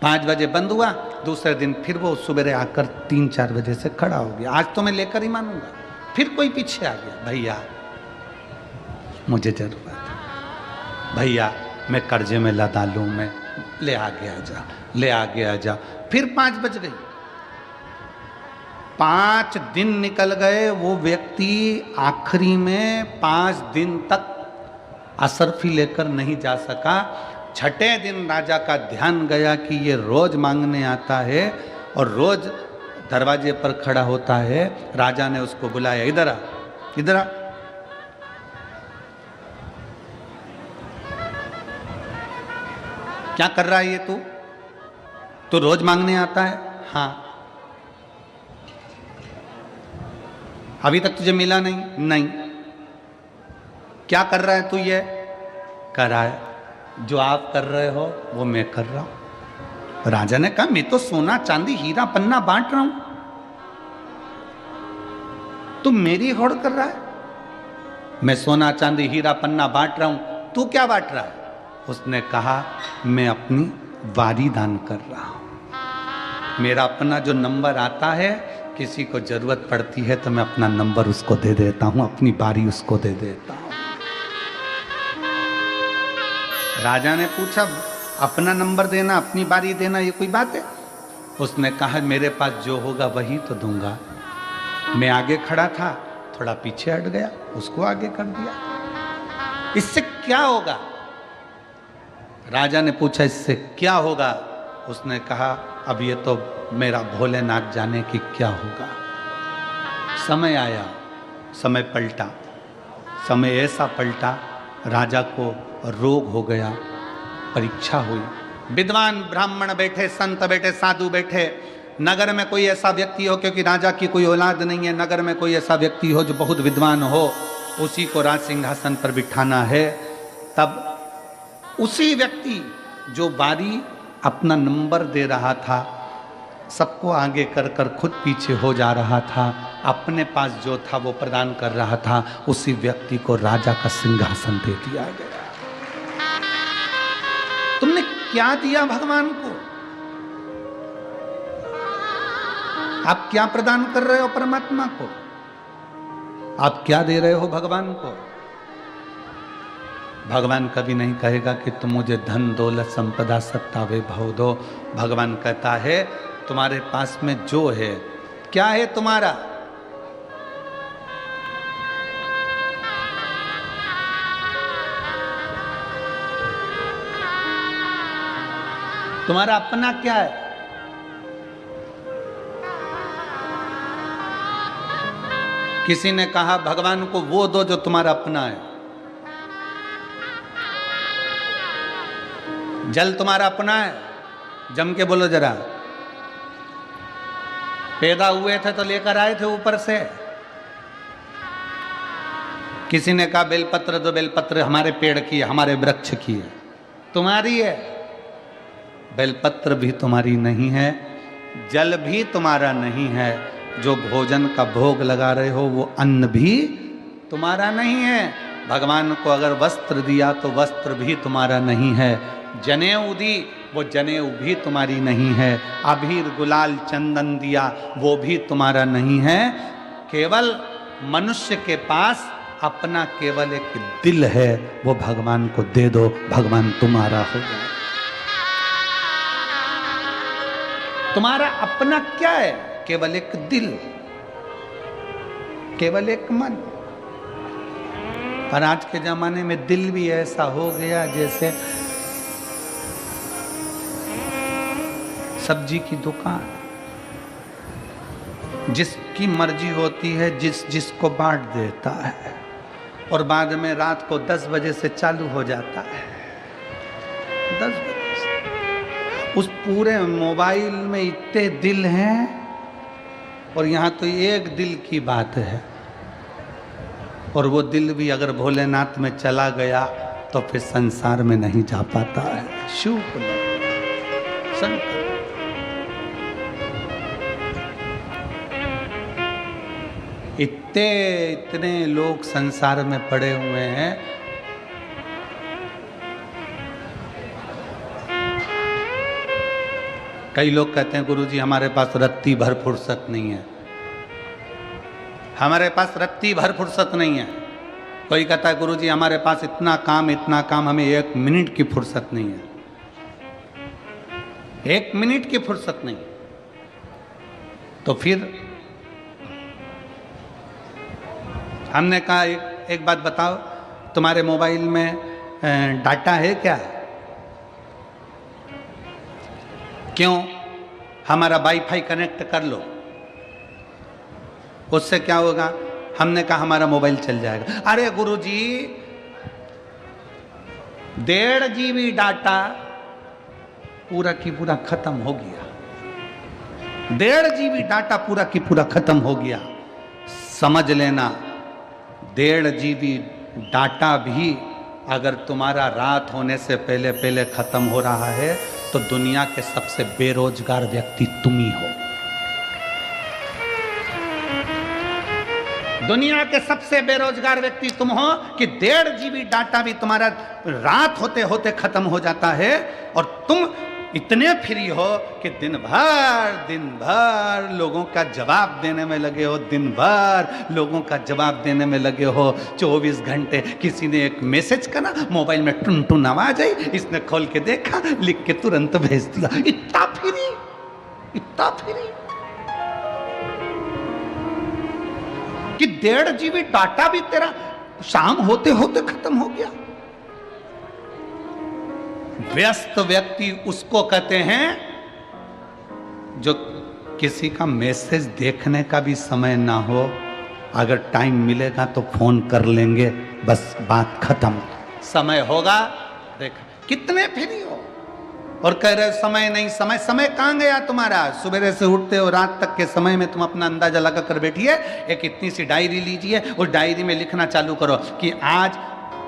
5 बजे बंद हुआ। दूसरे दिन फिर वो सुबह आकर 3-4 बजे से खड़ा हो गया। आज तो मैं लेकर ही मानूंगा। फिर कोई पीछे आ गया, भैया मुझे जरूरत है, भैया मैं कर्जे में लदा लूँ, मैं ले आगे आ जा, ले आगे आ जा। फिर 5 बज गई। 5 दिन निकल गए। वो व्यक्ति आखिरी में 5 दिन तक असरफी लेकर नहीं जा सका। 6ठे दिन राजा का ध्यान गया कि ये रोज मांगने आता है और रोज दरवाजे पर खड़ा होता है। राजा ने उसको बुलाया, इधर आ, इधर आ। क्या कर रहा है ये तू? तो रोज मांगने आता है? हाँ। अभी तक तुझे मिला नहीं? नहीं। क्या कर रहा है तू? ये कर रहा है जो आप कर रहे हो वो मैं कर रहा हूं। राजा ने कहा मैं तो सोना चांदी हीरा पन्ना बांट रहा हूं, तू मेरी होड़ कर रहा है। मैं सोना चांदी हीरा पन्ना बांट रहा हूं, तू क्या बांट रहा है? उसने कहा मैं अपनी वारी दान कर रहा हूं। मेरा अपना जो नंबर आता है, किसी को जरूरत पड़ती है तो मैं अपना नंबर उसको दे देता हूं, अपनी बारी उसको दे देता हूं। राजा ने पूछा अपना नंबर देना, अपनी बारी देना, ये कोई बात है? उसने कहा मेरे पास जो होगा वही तो दूंगा। मैं आगे खड़ा था, थोड़ा पीछे हट गया, उसको आगे कर दिया। इससे क्या होगा? राजा ने पूछा इससे क्या होगा? उसने कहा अब ये तो मेरा भोलेनाथ जाने कि क्या होगा। समय आया, समय पलटा। समय ऐसा पलटा, राजा को रोग हो गया, परीक्षा हुई। विद्वान ब्राह्मण बैठे, संत बैठे, साधु बैठे। नगर में कोई ऐसा व्यक्ति हो, क्योंकि राजा की कोई औलाद नहीं है, नगर में कोई ऐसा व्यक्ति हो जो बहुत विद्वान हो, उसी को राज सिंहासन पर बिठाना है। तब उसी व्यक्ति जो बारी अपना नंबर दे रहा था, सबको आगे कर कर खुद पीछे हो जा रहा था, अपने पास जो था वो प्रदान कर रहा था, उसी व्यक्ति को राजा का सिंहासन दे दिया गया। तुमने क्या दिया भगवान को? आप क्या प्रदान कर रहे हो परमात्मा को? आप क्या दे रहे हो भगवान को? भगवान कभी नहीं कहेगा कि तुम मुझे धन दौलत संपदा सत्ता वैभव दो। भगवान कहता है तुम्हारे पास में जो है, क्या है तुम्हारा? तुम्हारा अपना क्या है? किसी ने कहा भगवान को वो दो जो तुम्हारा अपना है। जल तुम्हारा अपना है? जम के बोलो जरा। पैदा हुए थे तो लेकर आए थे ऊपर से। किसी ने कहा बेलपत्र दो, बेलपत्र हमारे पेड़ की है, हमारे वृक्ष की है। तुम्हारी है? बेलपत्र भी तुम्हारी नहीं है, जल भी तुम्हारा नहीं है, जो भोजन का भोग लगा रहे हो वो अन्न भी तुम्हारा नहीं है। भगवान को अगर वस्त्र दिया तो वस्त्र भी तुम्हारा नहीं है, जनेऊ दी, वो जनेऊ भी तुम्हारी नहीं है। अबीर गुलाल चंदन दिया, वो भी तुम्हारा नहीं है। केवल मनुष्य के पास अपना केवल एक दिल है, वो भगवान को दे दो, भगवान तुम्हारा हो जाए। तुम्हारा अपना क्या है? केवल एक दिल, केवल एक मन। पर आज के जमाने में दिल भी ऐसा हो गया जैसे सब्जी की दुकान, जिसकी मर्जी होती है जिसको बांट देता है, और बाद में रात को 10 बजे से चालू हो जाता है। 10 बजे से उस पूरे मोबाइल में इतने दिल हैं, और यहाँ तो एक दिल की बात है, और वो दिल भी अगर भोलेनाथ में चला गया तो फिर संसार में नहीं जा पाता है। शिव शंकर इतने लोग संसार में पड़े हुए हैं। कई लोग कहते हैं गुरुजी हमारे पास रत्ती भर फुर्सत नहीं है, हमारे पास रत्ती भर फुर्सत नहीं है। कोई कहता है गुरुजी हमारे पास इतना काम, हमें 1 मिनट की फुर्सत नहीं है, 1 मिनट की फुर्सत नहीं। तो फिर हमने कहा एक बात बताओ, तुम्हारे मोबाइल में डाटा है क्या? क्यों? हमारा वाईफाई कनेक्ट कर लो, उससे क्या होगा? हमने कहा हमारा मोबाइल चल जाएगा। अरे गुरुजी 1.5 GB डाटा पूरा की पूरा खत्म हो गया, 1.5 GB डाटा पूरा की पूरा खत्म हो गया। समझ लेना 1.5 GB डाटा भी अगर तुम्हारा रात होने से पहले पहले खत्म हो रहा है तो दुनिया के सबसे बेरोजगार व्यक्ति तुम ही हो। दुनिया के सबसे बेरोजगार व्यक्ति तुम हो कि 1.5 GB डाटा भी तुम्हारा रात होते होते खत्म हो जाता है, और तुम इतने फ्री हो कि दिन भर लोगों का जवाब देने में लगे हो, दिन भर लोगों का जवाब देने में लगे हो। 24 घंटे किसी ने एक मैसेज करा, मोबाइल में टुन टुन आवाज आई, इसने खोल के देखा, लिख के तुरंत भेज दिया। इतना फ्री, इतना फ्री कि 1.5 GB डाटा भी तेरा शाम होते होते खत्म हो गया। व्यस्त व्यक्ति उसको कहते हैं जो किसी का मैसेज देखने का भी समय ना हो, अगर टाइम मिलेगा तो फोन कर लेंगे, बस बात खत्म। समय होगा देख कितने फ्री हो, और कह रहे समय नहीं, समय कहाँ गया तुम्हारा? सुबह से उठते हो रात तक के समय में तुम अपना अंदाजा लगा कर बैठिए। एक इतनी सी डायरी लीजिए, उस डायरी में लिखना चालू करो कि आज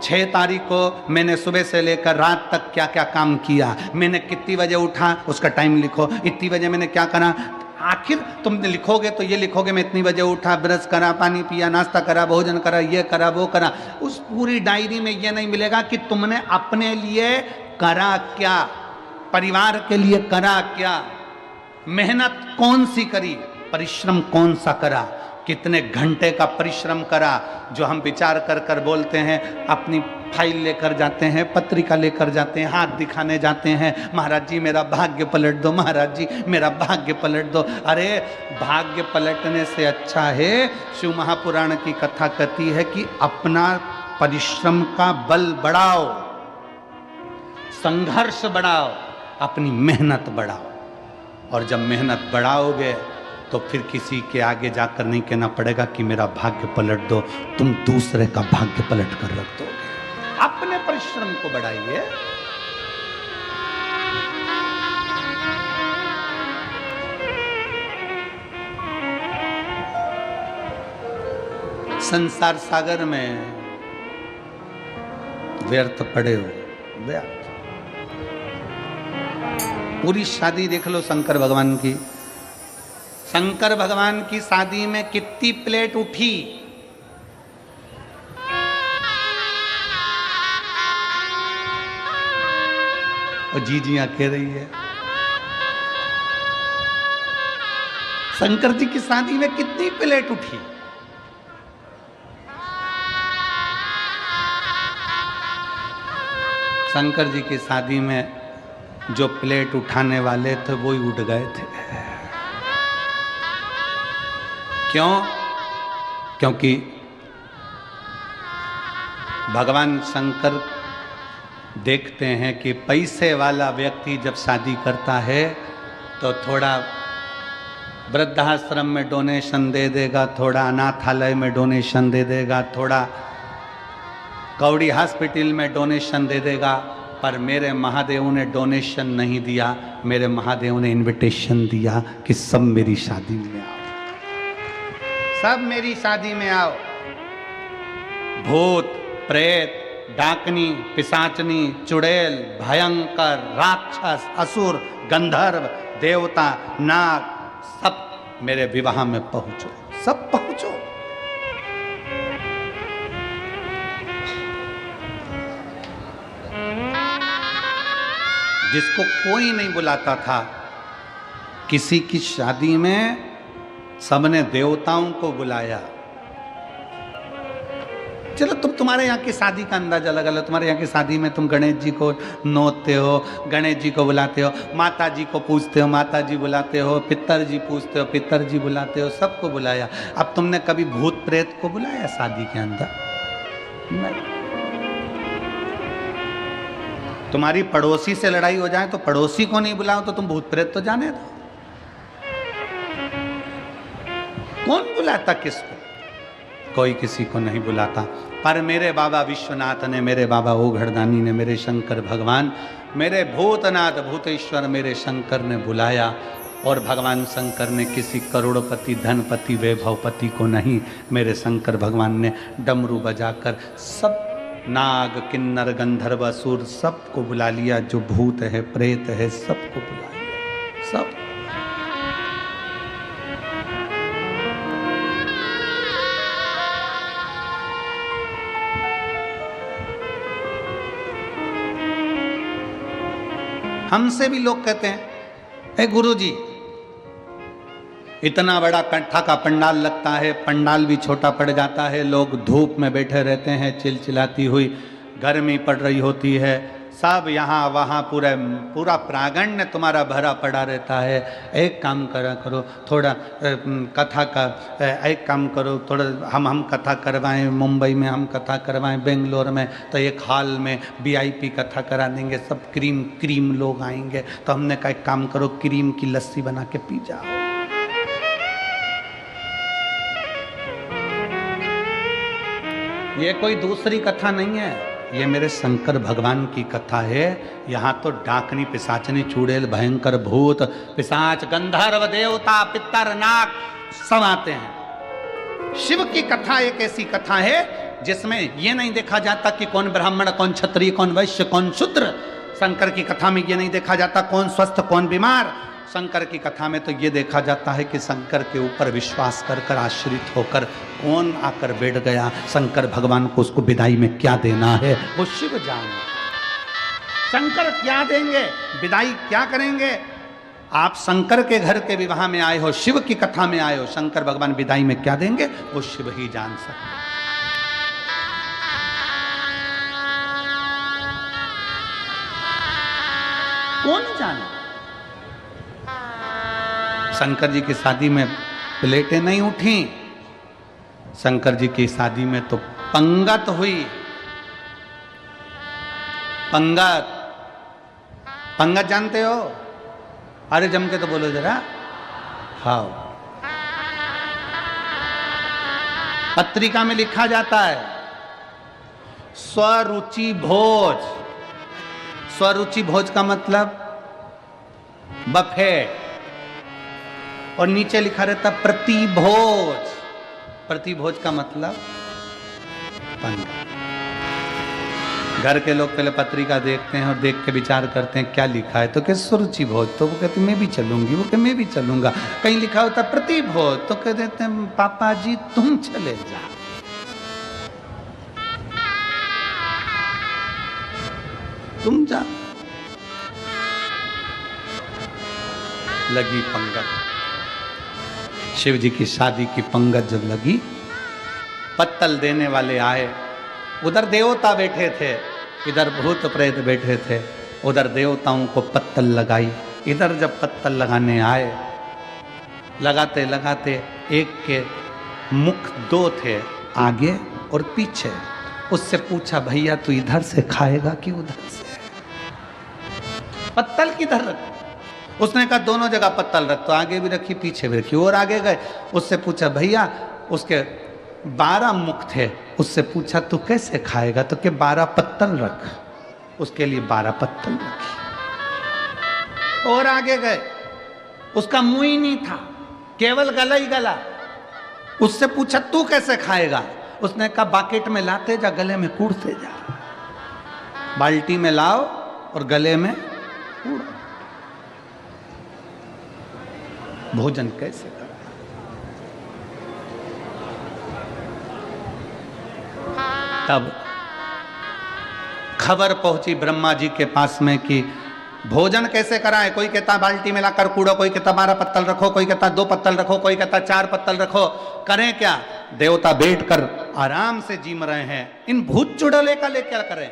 6 तारीख को मैंने सुबह से लेकर रात तक क्या क्या काम किया, मैंने कितनी बजे उठा उसका टाइम लिखो, इतनी बजे मैंने क्या करा। आखिर तुम लिखोगे तो ये लिखोगे मैं इतनी बजे उठा, ब्रश करा, पानी पिया, नाश्ता करा, भोजन करा, ये करा, वो करा। उस पूरी डायरी में ये नहीं मिलेगा कि तुमने अपने लिए करा क्या, परिवार के लिए करा क्या, मेहनत कौन सी करी, परिश्रम कौन सा करा, कितने घंटे का परिश्रम करा। जो हम विचार कर कर बोलते हैं, अपनी फाइल लेकर जाते हैं, पत्रिका लेकर जाते हैं, हाथ दिखाने जाते हैं, महाराज जी मेरा भाग्य पलट दो, महाराज जी मेरा भाग्य पलट दो। अरे भाग्य पलटने से अच्छा है, शिव महापुराण की कथा कहती है कि अपना परिश्रम का बल बढ़ाओ, संघर्ष बढ़ाओ, अपनी मेहनत बढ़ाओ। और जब मेहनत बढ़ाओगे तो फिर किसी के आगे जाकर नहीं कहना पड़ेगा कि मेरा भाग्य पलट दो, तुम दूसरे का भाग्य पलट कर रख दोगे। अपने परिश्रम को बढ़ाइए। संसार सागर में व्यर्थ पड़े हो, व्यर्थ। पूरी शादी देख लो शंकर भगवान की, शंकर भगवान की शादी में कितनी प्लेट उठी, और जीजियां कह रही है। शंकर जी की शादी में कितनी प्लेट उठी? शंकर जी की शादी में जो प्लेट उठाने वाले थे वो ही उठ गए थे। क्यों? क्योंकि भगवान शंकर देखते हैं कि पैसे वाला व्यक्ति जब शादी करता है तो थोड़ा वृद्धाश्रम में डोनेशन दे देगा, थोड़ा अनाथालय में डोनेशन दे देगा, थोड़ा कौड़ी हॉस्पिटल में डोनेशन दे देगा। पर मेरे महादेव ने डोनेशन नहीं दिया, मेरे महादेव ने इनविटेशन दिया कि सब मेरी शादी में आओ, सब मेरी शादी में आओ। भूत, प्रेत, डाकनी, पिशाचनी, चुड़ैल, भयंकर, राक्षस, असुर, गंधर्व, देवता, नाग, सब मेरे विवाह में पहुंचो, सब पहुंचो। जिसको कोई नहीं बुलाता था, किसी की शादी में सबने देवताओं को बुलाया। चलो तुम्हारे यहाँ की शादी का अंदाजा लगा लो। तुम्हारे यहाँ की शादी में तुम गणेश जी को नोते हो, गणेश जी को बुलाते हो, माता जी को पूछते हो, माता जी बुलाते हो, पितर जी पूछते हो, पितर जी बुलाते हो, सबको बुलाया। अब तुमने कभी भूत प्रेत को बुलाया शादी के अंदर? नहीं। तुम्हारी पड़ोसी से लड़ाई हो जाए तो पड़ोसी को नहीं बुलाओ तो तुम भूत प्रेत तो जाने दो। कौन बुलाता किसको? कोई किसी को नहीं बुलाता। पर मेरे बाबा विश्वनाथ ने, मेरे बाबा ओघड़दानी ने, मेरे शंकर भगवान, मेरे भूतनाथ भूतेश्वर मेरे शंकर ने बुलाया। और भगवान शंकर ने किसी करोड़पति, धनपति, वैभवपति को नहीं, मेरे शंकर भगवान ने डमरू बजाकर सब नाग, किन्नर, गंधर्व, असुर सबको बुला लिया। जो भूत है, प्रेत है, सबको बुला लिया, सब। हमसे भी लोग कहते हैं, हे गुरुजी, इतना बड़ा कंठा का पंडाल लगता है, पंडाल भी छोटा पड़ जाता है, लोग धूप में बैठे रहते हैं, चिलचिलाती हुई गर्मी पड़ रही होती है, सब यहाँ वहाँ पूरा प्रांगण तुम्हारा भरा पड़ा रहता है। एक काम करा करो, थोड़ा कथा का एक काम करो, थोड़ा हम कथा करवाएं, मुंबई में हम कथा करवाएं, बेंगलोर में तो एक हॉल में VIP कथा करा देंगे, सब क्रीम लोग आएंगे। तो हमने कहा एक काम करो, क्रीम की लस्सी बना के पी जाओ। ये कोई दूसरी कथा नहीं है, ये मेरे शंकर भगवान की कथा है। यहाँ तो डाकनी, पिशाचनी, चुड़ैल, भयंकर, भूत, पिशाच, गंधर्व, देवता, पितर, नाग सब आते हैं। शिव की कथा एक ऐसी कथा है जिसमें ये नहीं देखा जाता कि कौन ब्राह्मण, कौन क्षत्रिय, कौन वैश्य, कौन शूद्र। शंकर की कथा में ये नहीं देखा जाता कौन स्वस्थ, कौन बीमार। शंकर की कथा में तो ये देखा जाता है कि शंकर के ऊपर विश्वास कर आश्रित होकर कौन आकर बैठ गया, शंकर भगवान को उसको विदाई में क्या देना है वो शिव जाने। शंकर क्या देंगे, विदाई क्या करेंगे। आप शंकर के घर के विवाह में आए हो, शिव की कथा में आए हो, शंकर भगवान विदाई में क्या देंगे वो शिव ही जान सकते। कौन जाने। शंकर जी की शादी में प्लेटें नहीं उठी, शंकर जी की शादी में तो पंगत हुई। पंगत जानते हो? अरे जम के तो बोलो जरा। हाँ, पत्रिका में लिखा जाता है स्वरुचि भोज। स्वरुचि भोज का मतलब बफे, और नीचे लिखा रहता प्रतिभोज। प्रतिभोज का मतलब पंगत। घर के लोग पहले पत्रिका देखते हैं और देख के विचार करते हैं क्या लिखा है, तो क्या सुरुचि भोज, तो वो कहते मैं भी चलूंगी, वो कहते मैं भी चलूंगा। कहीं लिखा होता प्रतिभोज तो कह देते हैं पापा जी तुम चले जाओ। तुम जाओ। लगी पंगत, शिव जी की शादी की पंगत जब लगी, पत्तल देने वाले आए। उधर देवता बैठे थे, इधर भूत प्रेत बैठे थे। उधर देवताओं को पत्तल लगाई, इधर जब पत्तल लगाने आए, लगाते लगाते एक के मुख दो थे, आगे और पीछे। उससे पूछा, भैया तू इधर से खाएगा कि उधर से? पत्तल किधर रख? उसने कहा दोनों जगह पत्तल रख। तो आगे भी रखी, पीछे भी रखी। और आगे गए, उससे पूछा, भैया उसके 12 मुख थे। उससे पूछा तू कैसे खाएगा? तो के 12 पत्तल रख। उसके लिए 12 पत्तल रखी। और आगे गए, उसका मुंह ही नहीं था, केवल गला ही गला। उससे पूछा तू कैसे खाएगा? उसने कहा बाकेट में लाते जा, गले में कूड़ते जा। बाल्टी में लाओ और गले में कूड़ो। भोजन कैसे करें? तब खबर पहुंची ब्रह्मा जी के पास में कि भोजन कैसे कराएं। कोई कहता बाल्टी में लाकर कूड़ो, कोई कहता 12 पत्तल रखो, कोई कहता 2 पत्तल रखो, कोई कहता 4 पत्तल रखो। करें क्या? देवता बैठकर आराम से जीम रहे हैं, इन भूत चुड़ैले का लेकर करें?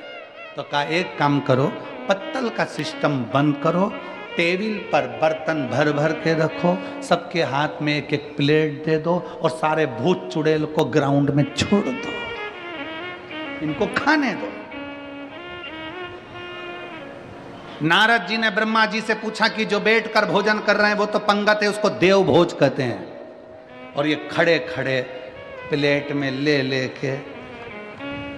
तो कहा एक काम करो, पत्तल का सिस्टम बंद करो, टेबल पर बर्तन भर भर के रखो, सबके हाथ में एक एक प्लेट दे दो और सारे भूत चुड़ैल को ग्राउंड में छोड़ दो, इनको खाने दो। नारद जी ने ब्रह्मा जी से पूछा कि जो बैठकर भोजन कर रहे हैं वो तो पंगत है, उसको देव भोज कहते हैं। और ये खड़े खड़े प्लेट में ले लेके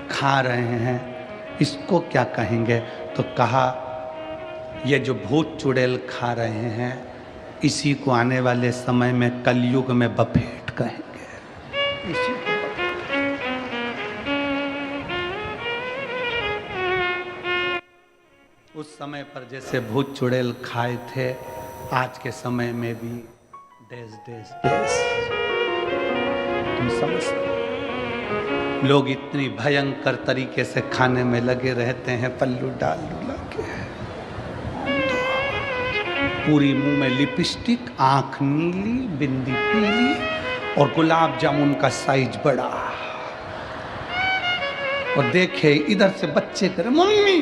खा रहे हैं, इसको क्या कहेंगे? तो कहा ये जो भूत चुड़ैल खा रहे हैं, इसी को आने वाले समय में कलयुग में बफेट कहेंगे। इसी को उस समय पर जैसे भूत चुड़ैल खाए थे, आज के समय में भी देश देश देश, तुम समझ सकते? लोग इतनी भयंकर तरीके से खाने में लगे रहते हैं, पल्लू डाल डुला के, पूरी मुंह में लिपस्टिक, आंख नीली, बिंदी पीली और गुलाब जामुन का साइज बड़ा। और देखे इधर से बच्चे करे, मम्मी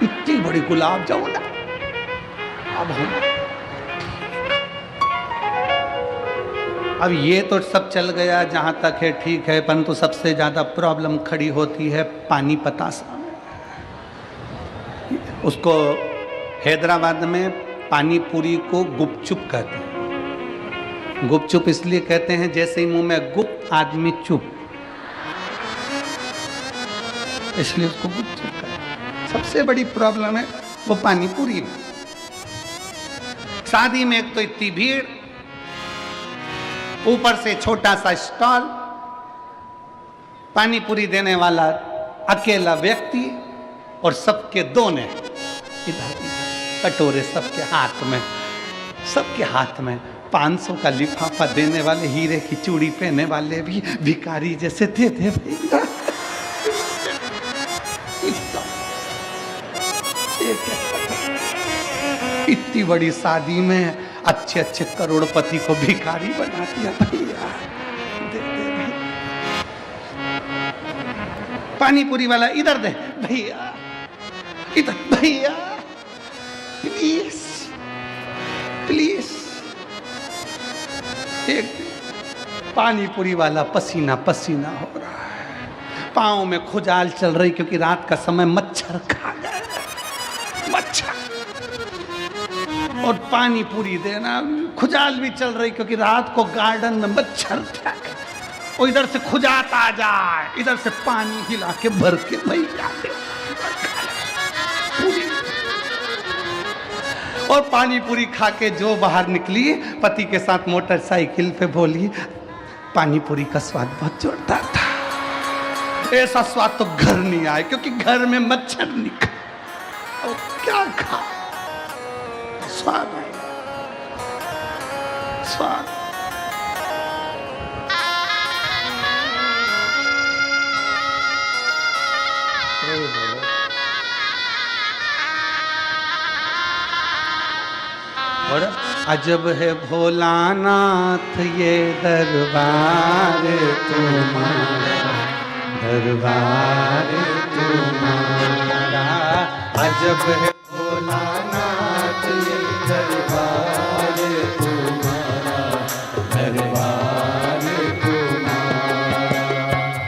इतनी बड़ी गुलाब जामुन। अब ये तो सब चल गया, जहां तक है ठीक है, परंतु सबसे ज्यादा प्रॉब्लम खड़ी होती है पानी पतासा में। उसको हैदराबाद में पानी पूरी को गुपचुप कहते हैं। गुपचुप इसलिए कहते हैं जैसे ही मुंह में गुप, आदमी चुप, इसलिए उसको गुपचुप कहते हैं। सबसे बड़ी प्रॉब्लम है वो पानी पूरी में। शादी में एक तो इतनी भीड़, ऊपर से छोटा सा स्टॉल, पानी पूरी देने वाला अकेला व्यक्ति और सबके दोने इधर कटोरे, सबके हाथ में 500 का लिफाफा देने वाले, हीरे की चूड़ी पहने वाले भी भिखारी जैसे थे भैया। इतनी बड़ी शादी में अच्छे अच्छे करोड़पति को भिखारी बना दिया भैया। पानी पूरी वाला इधर दे भैया, इधर भैया, प्लीज प्लीज। एक पानी पूरी वाला पसीना पसीना हो रहा है, पाँव में खुजाल चल रही क्योंकि रात का समय मच्छर खा गए, मच्छर। और पानी पूरी देना, खुजाल भी चल रही क्योंकि रात को गार्डन में मच्छर था। और इधर से खुजात आ जाए, इधर से पानी हिला के भर के भैया पूरी। और पानी पूरी खा के जो बाहर निकली, पति के साथ मोटरसाइकिल पे बोली, पानी पूरी का स्वाद बहुत जोरदार था, ऐसा स्वाद तो घर नहीं आए क्योंकि घर में मच्छर नहीं खा। और क्या खा, स्वाद है, स्वाद। और अजब है भोलानाथ ये दरबार तुम्हारा, दरबार तुम्हारा। अजब है भोलानाथ ये दरबार तुम्हारा, दरबार तुम्हारा।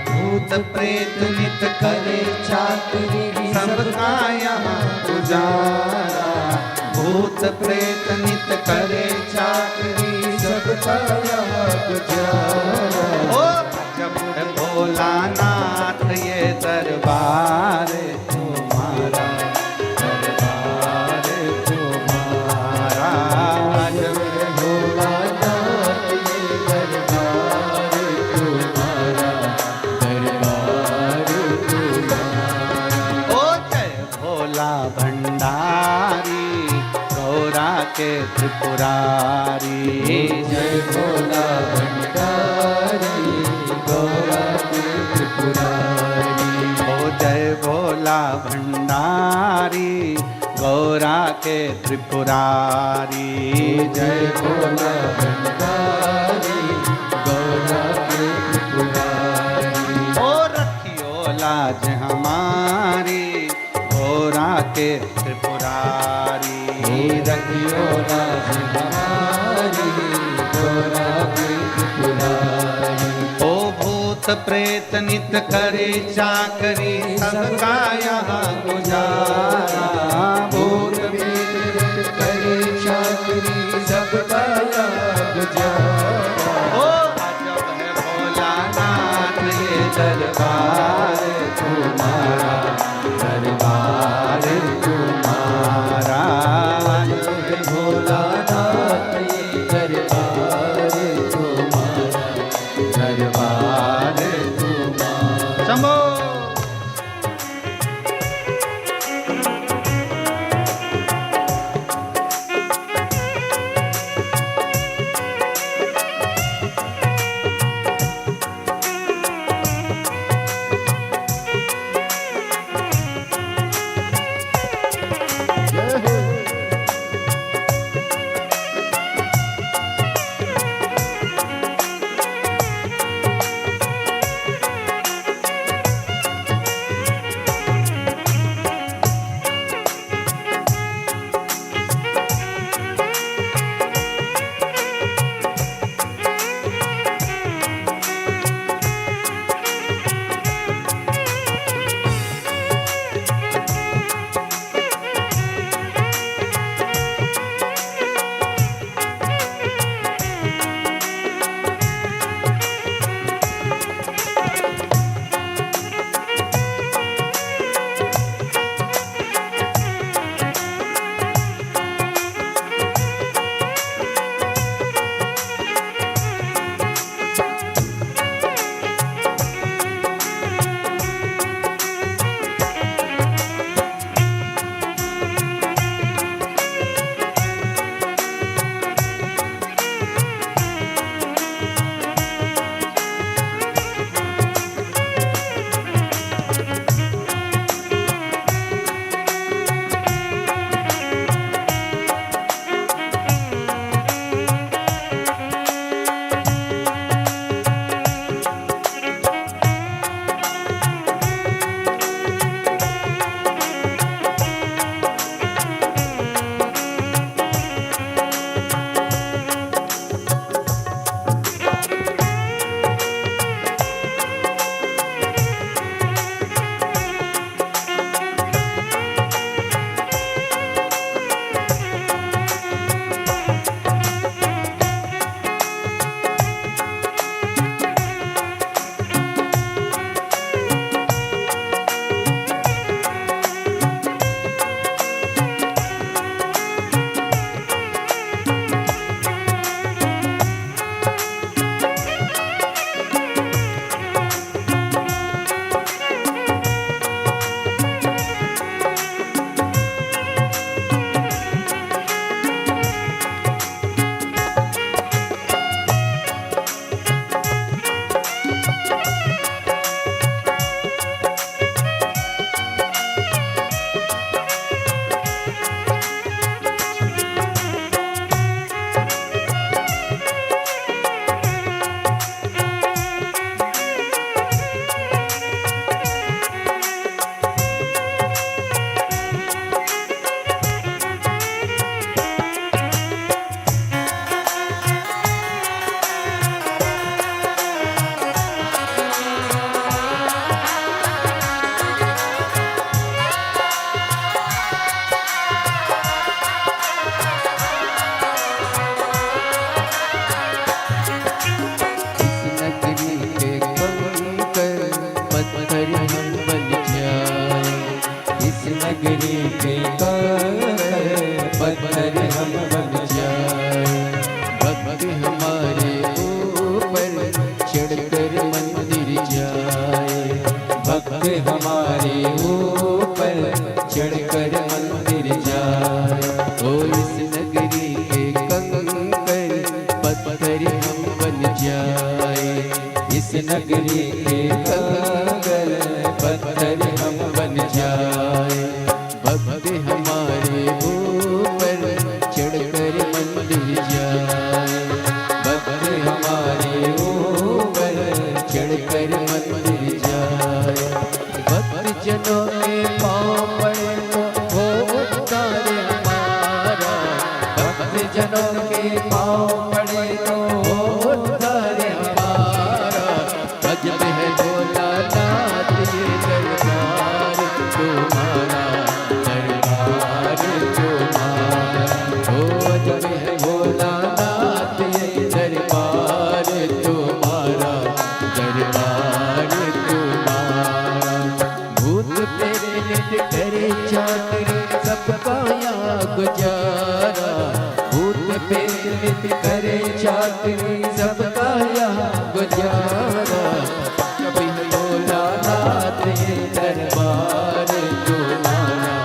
भूत प्रेत नित करे चाकरी सबका यहाँ गुजारा, भूत प्रेत नित करे चाकरी सबका यहाँ गुजारा। ओ जब है भोलानाथ ये दरबार तुम्हारा, दरबार तुम्हारा। जब है भोलानाथ ये दरबार तुम्हारा, दरबार तुम्हारा। ओ जय भोला भंडारी गौरा के त्रिपुरारी, जय भोला भंडारी गौरा के त्रिपुरारी। ओ जय भोला भंडारी गौरा के त्रिपुरारी, जय भोला भंडारी गौरा के त्रिपुरारी। ओ रखियो लाज हमारी गौरा के त्रिपुरारी, रखियो लाज हमारी गौरा के त्रिपुरारी। ओ भूत प्रेत नित करे चाकरी सबका यहाँ गुजारा, भूत प्रेत करे चाकरी सबका यहाँ गुजारा। ओ अजब है भोलानाथ ये दरबार तुम्हारा, दरबार तुम्हारा। अजब है भोलानाथ ये दरबार तुम्हारा, दरबार तुम्हारा। शंभो कर हम बन जाए। भक्त हमारे ऊपर चढ़कर मंदिर जाए। भक्त हमारे ऊपर चढ़कर मंदिर जाए। ओ इस नगरी के कंकर पत्थर हम बन जाए। इस नगरी के कंकर पत्थर हम बन जाए। भक्त हमारे ऊपर चढ़कर मंदिर जाए। भक्त हमारे ऊपर चढ़कर मंदिर जाए। भक्त जनों के पाँव पड़े तो हो उद्धार हमारा। भक्त जनों के पाँव पड़े तो हो उद्धार हमारा। अजब है भोलानाथ ये दरबार तुम्हारा, दरबार तुम्हारा। ओ अजब है भोलानाथ ये दरबार तुम्हारा, दरबार तुम्हारा। भूत प्रेत नित करे चाकरी सबका यहाँ गुजारा। भूत प्रेत नित करे चाकरी सबका यहाँ गुजारा। कभी भोलानाथ ये दरबार तुम्हारा,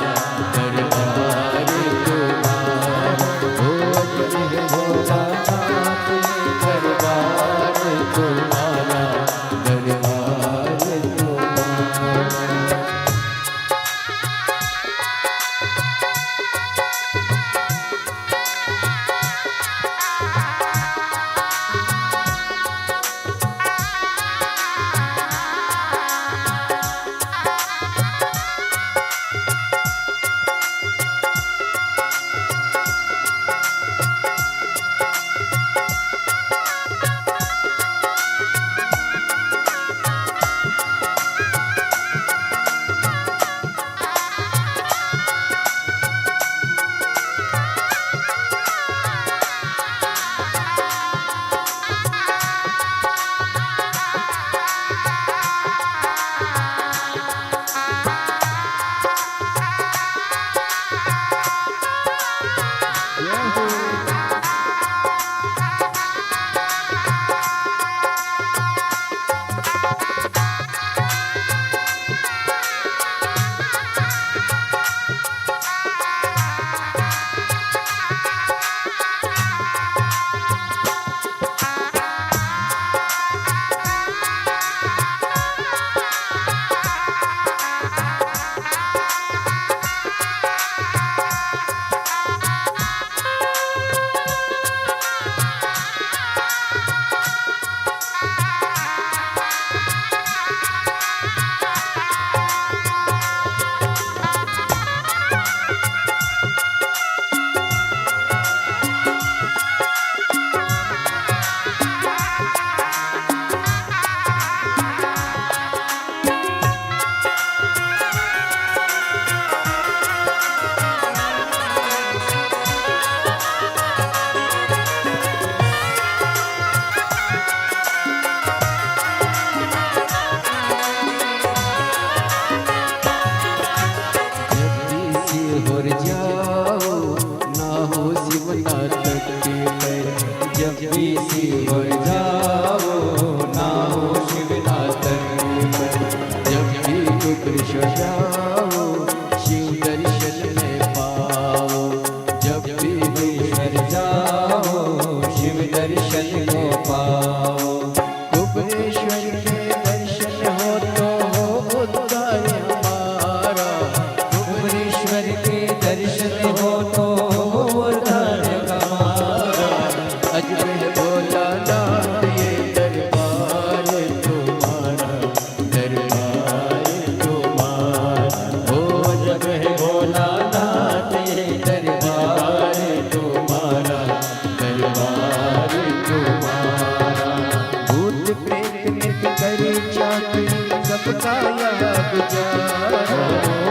दरबार तुम्हारा। ओ अजब है भोलानाथ ये दरबार तुम्हारा, दरबार तुम्हारा।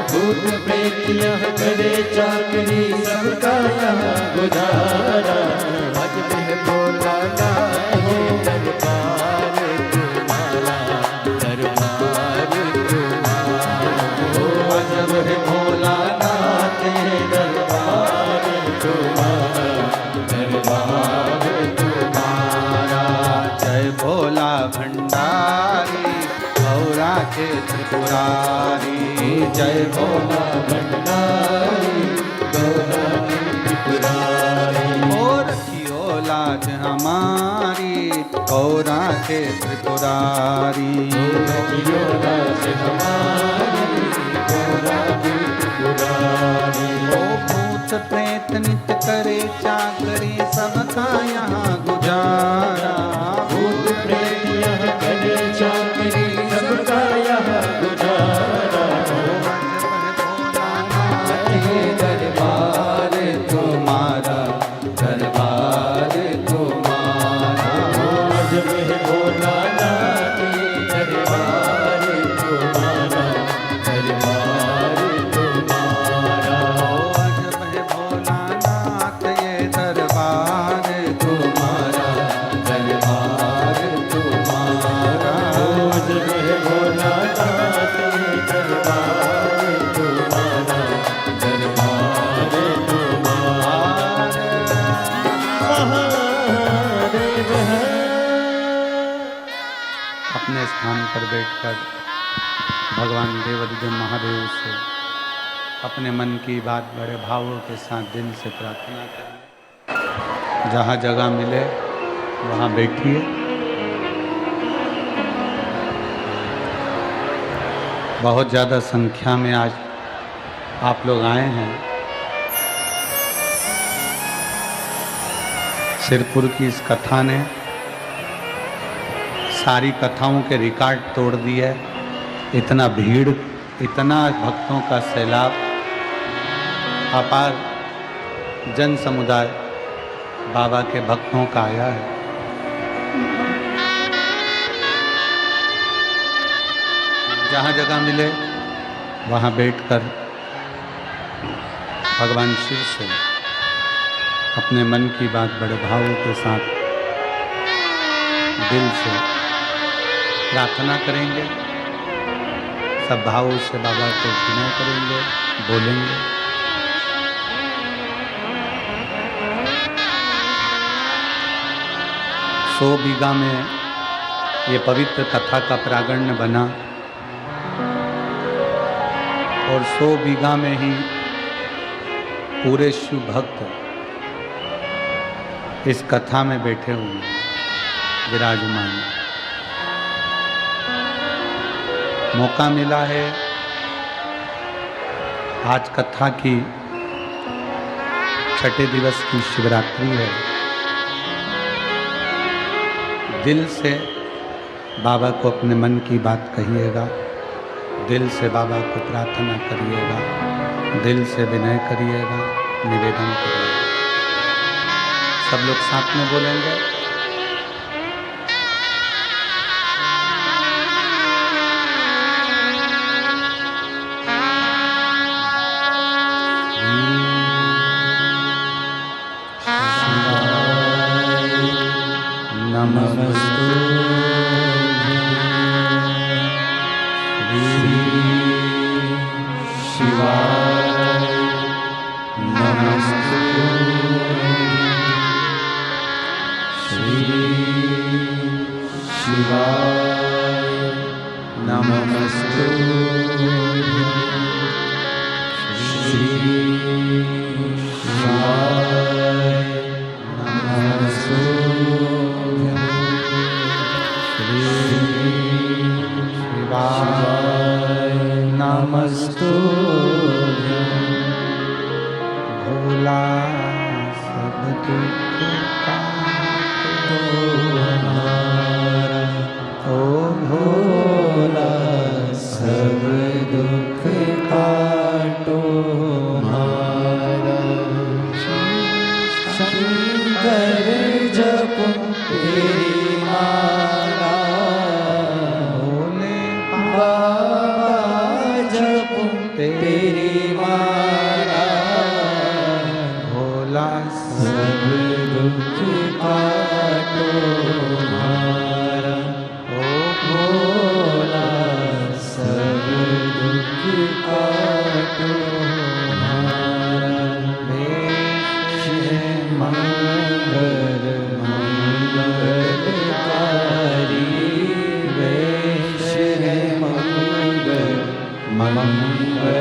भूत प्रेत यह करे चाकरी सबका यहाँ गुजारा। अजब है भोलानाथ ये दरबार तुम्हारा, दरबार तुम्हारा। ओ अजब है भोलानाथ ये दरबार तुम्हारा। जय भोला भंडारी गौरा त्रिपुरारी। ओ रखियो लाज हमारी गौरा के त्रिपुरारी। रखियो लाज हमारी गौरा की त्रिपुरारी। ओ भूत प्रेत नित करे चाकरी सबका यहाँ गुजारा। भूत प्रेत यह करे चाकरी सबका यहाँ गुजारा। ये दरबार तुम्हारा दरबार तुम्हारा। आज में भोलानाथ ये दरबार तुम्हारा दरबार तुम्हारा। आज में भोलानाथ ये दरबार तुम्हारा दरबार तुम्हारा। आज में भोलानाथ ये दरबार तुम्हारा दरबार तुम्हारा। महादेव है। अपने स्थान पर बैठकर भगवान देवाधिदेव महादेव से अपने मन की बात बड़े भावों के साथ दिल से प्रार्थना करें। जहाँ जगह मिले वहाँ बैठिए। बहुत ज़्यादा संख्या में आज आप लोग आए हैं। सिरपुर की इस कथा ने सारी कथाओं के रिकॉर्ड तोड़ दिए। इतना भीड़, इतना भक्तों का सैलाब, अपार जन समुदाय बाबा के भक्तों का आया है। जहाँ जगह मिले वहाँ बैठकर भगवान शिव से अपने मन की बात बड़े भावों के साथ दिल से प्रार्थना करेंगे। सब भावों से बाबा को विनय करेंगे, बोलेंगे। 100 बीघा में ये पवित्र कथा का प्रांगण बना और 100 बीघा में ही पूरे शिव भक्त इस कथा में बैठे हुए विराजमान। मौका मिला है, आज कथा की छठे दिवस की शिवरात्रि है। दिल से बाबा को अपने मन की बात कहिएगा, दिल से बाबा को प्रार्थना करिएगा, दिल से विनय करिएगा, निवेदन करिएगा। सब लोग साथ में बोलेंगे। नमस्तु शिवाय नमस्तु श्री शिवाय नमस्तु श्री शिवाय नमस्तु शिवाय नमस्तु। भोला सब दुख काटो हमारा, ओ भोला सब दुख काटो हमारा। शंकर जप तेरी माला, भोले बाबा जप तेरी माला। भोला सब दुख काटो हमारा, ओ भोला सब दुख काटो हमारा। वेश है मंगल मंगलकारी, वेश है मंगल मंगल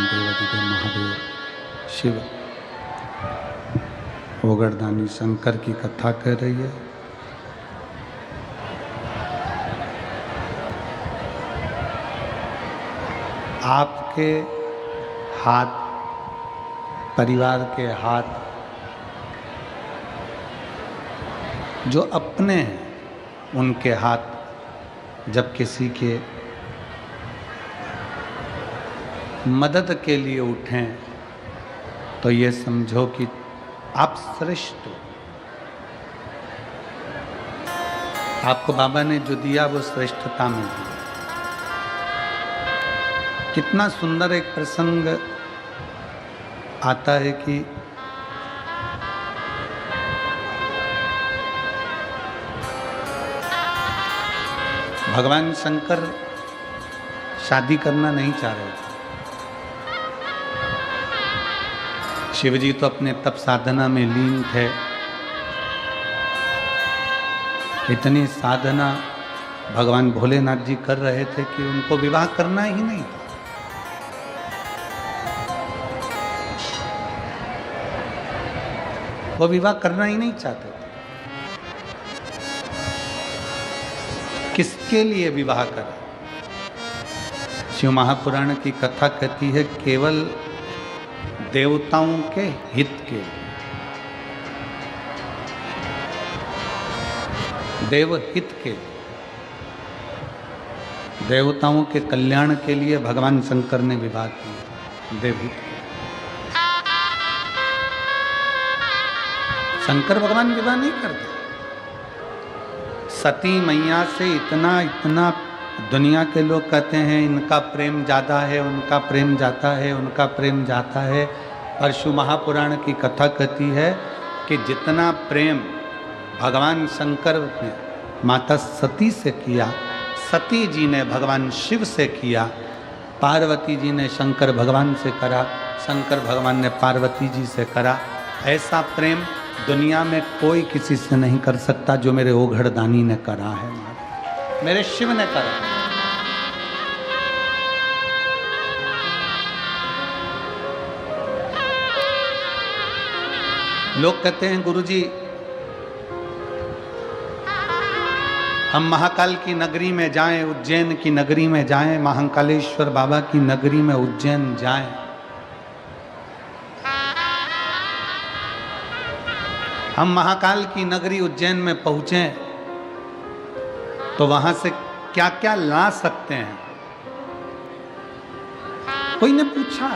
देवाधिदेव महादेव शिव ओगरदानी शंकर की कथा कर रही है। आपके हाथ, परिवार के हाथ जो अपने हैं, उनके हाथ जब किसी के मदद के लिए उठें तो ये समझो कि आप श्रेष्ठ हो। आपको बाबा ने जो दिया वो श्रेष्ठता में दिया। कितना सुंदर एक प्रसंग आता है कि भगवान शंकर शादी करना नहीं चाह रहे थे। शिवजी तो अपने तप साधना में लीन थे। इतनी साधना भगवान भोलेनाथ जी कर रहे थे कि उनको विवाह करना ही नहीं था। वो विवाह करना ही नहीं चाहते थे। किसके लिए विवाह करें? शिव महापुराण की कथा कहती है केवल देवताओं के हित के लिए, देवहित के लिए, देवताओं के कल्याण के लिए भगवान शंकर ने विवाह किया। देवहित के शंकर भगवान विवाह नहीं करते। सती मैया से इतना दुनिया के लोग कहते हैं इनका प्रेम ज़्यादा है, उनका प्रेम जाता है, उनका प्रेम जाता है। पर शिव महापुराण की कथा कहती है कि जितना प्रेम भगवान शंकर ने माता सती से किया, सती जी ने भगवान शिव से किया, पार्वती जी ने शंकर भगवान से करा, शंकर भगवान ने पार्वती जी से करा, ऐसा प्रेम दुनिया में कोई किसी से नहीं कर सकता जो मेरे ओघड़दानी ने करा है, मेरे शिव ने करा। लोग कहते हैं गुरुजी हम महाकाल की नगरी में जाएं, उज्जैन की नगरी में जाएं, महाकालेश्वर बाबा की नगरी में उज्जैन जाएं। हम महाकाल की नगरी उज्जैन में पहुंचे तो वहां से क्या क्या ला सकते हैं? कोई ने पूछा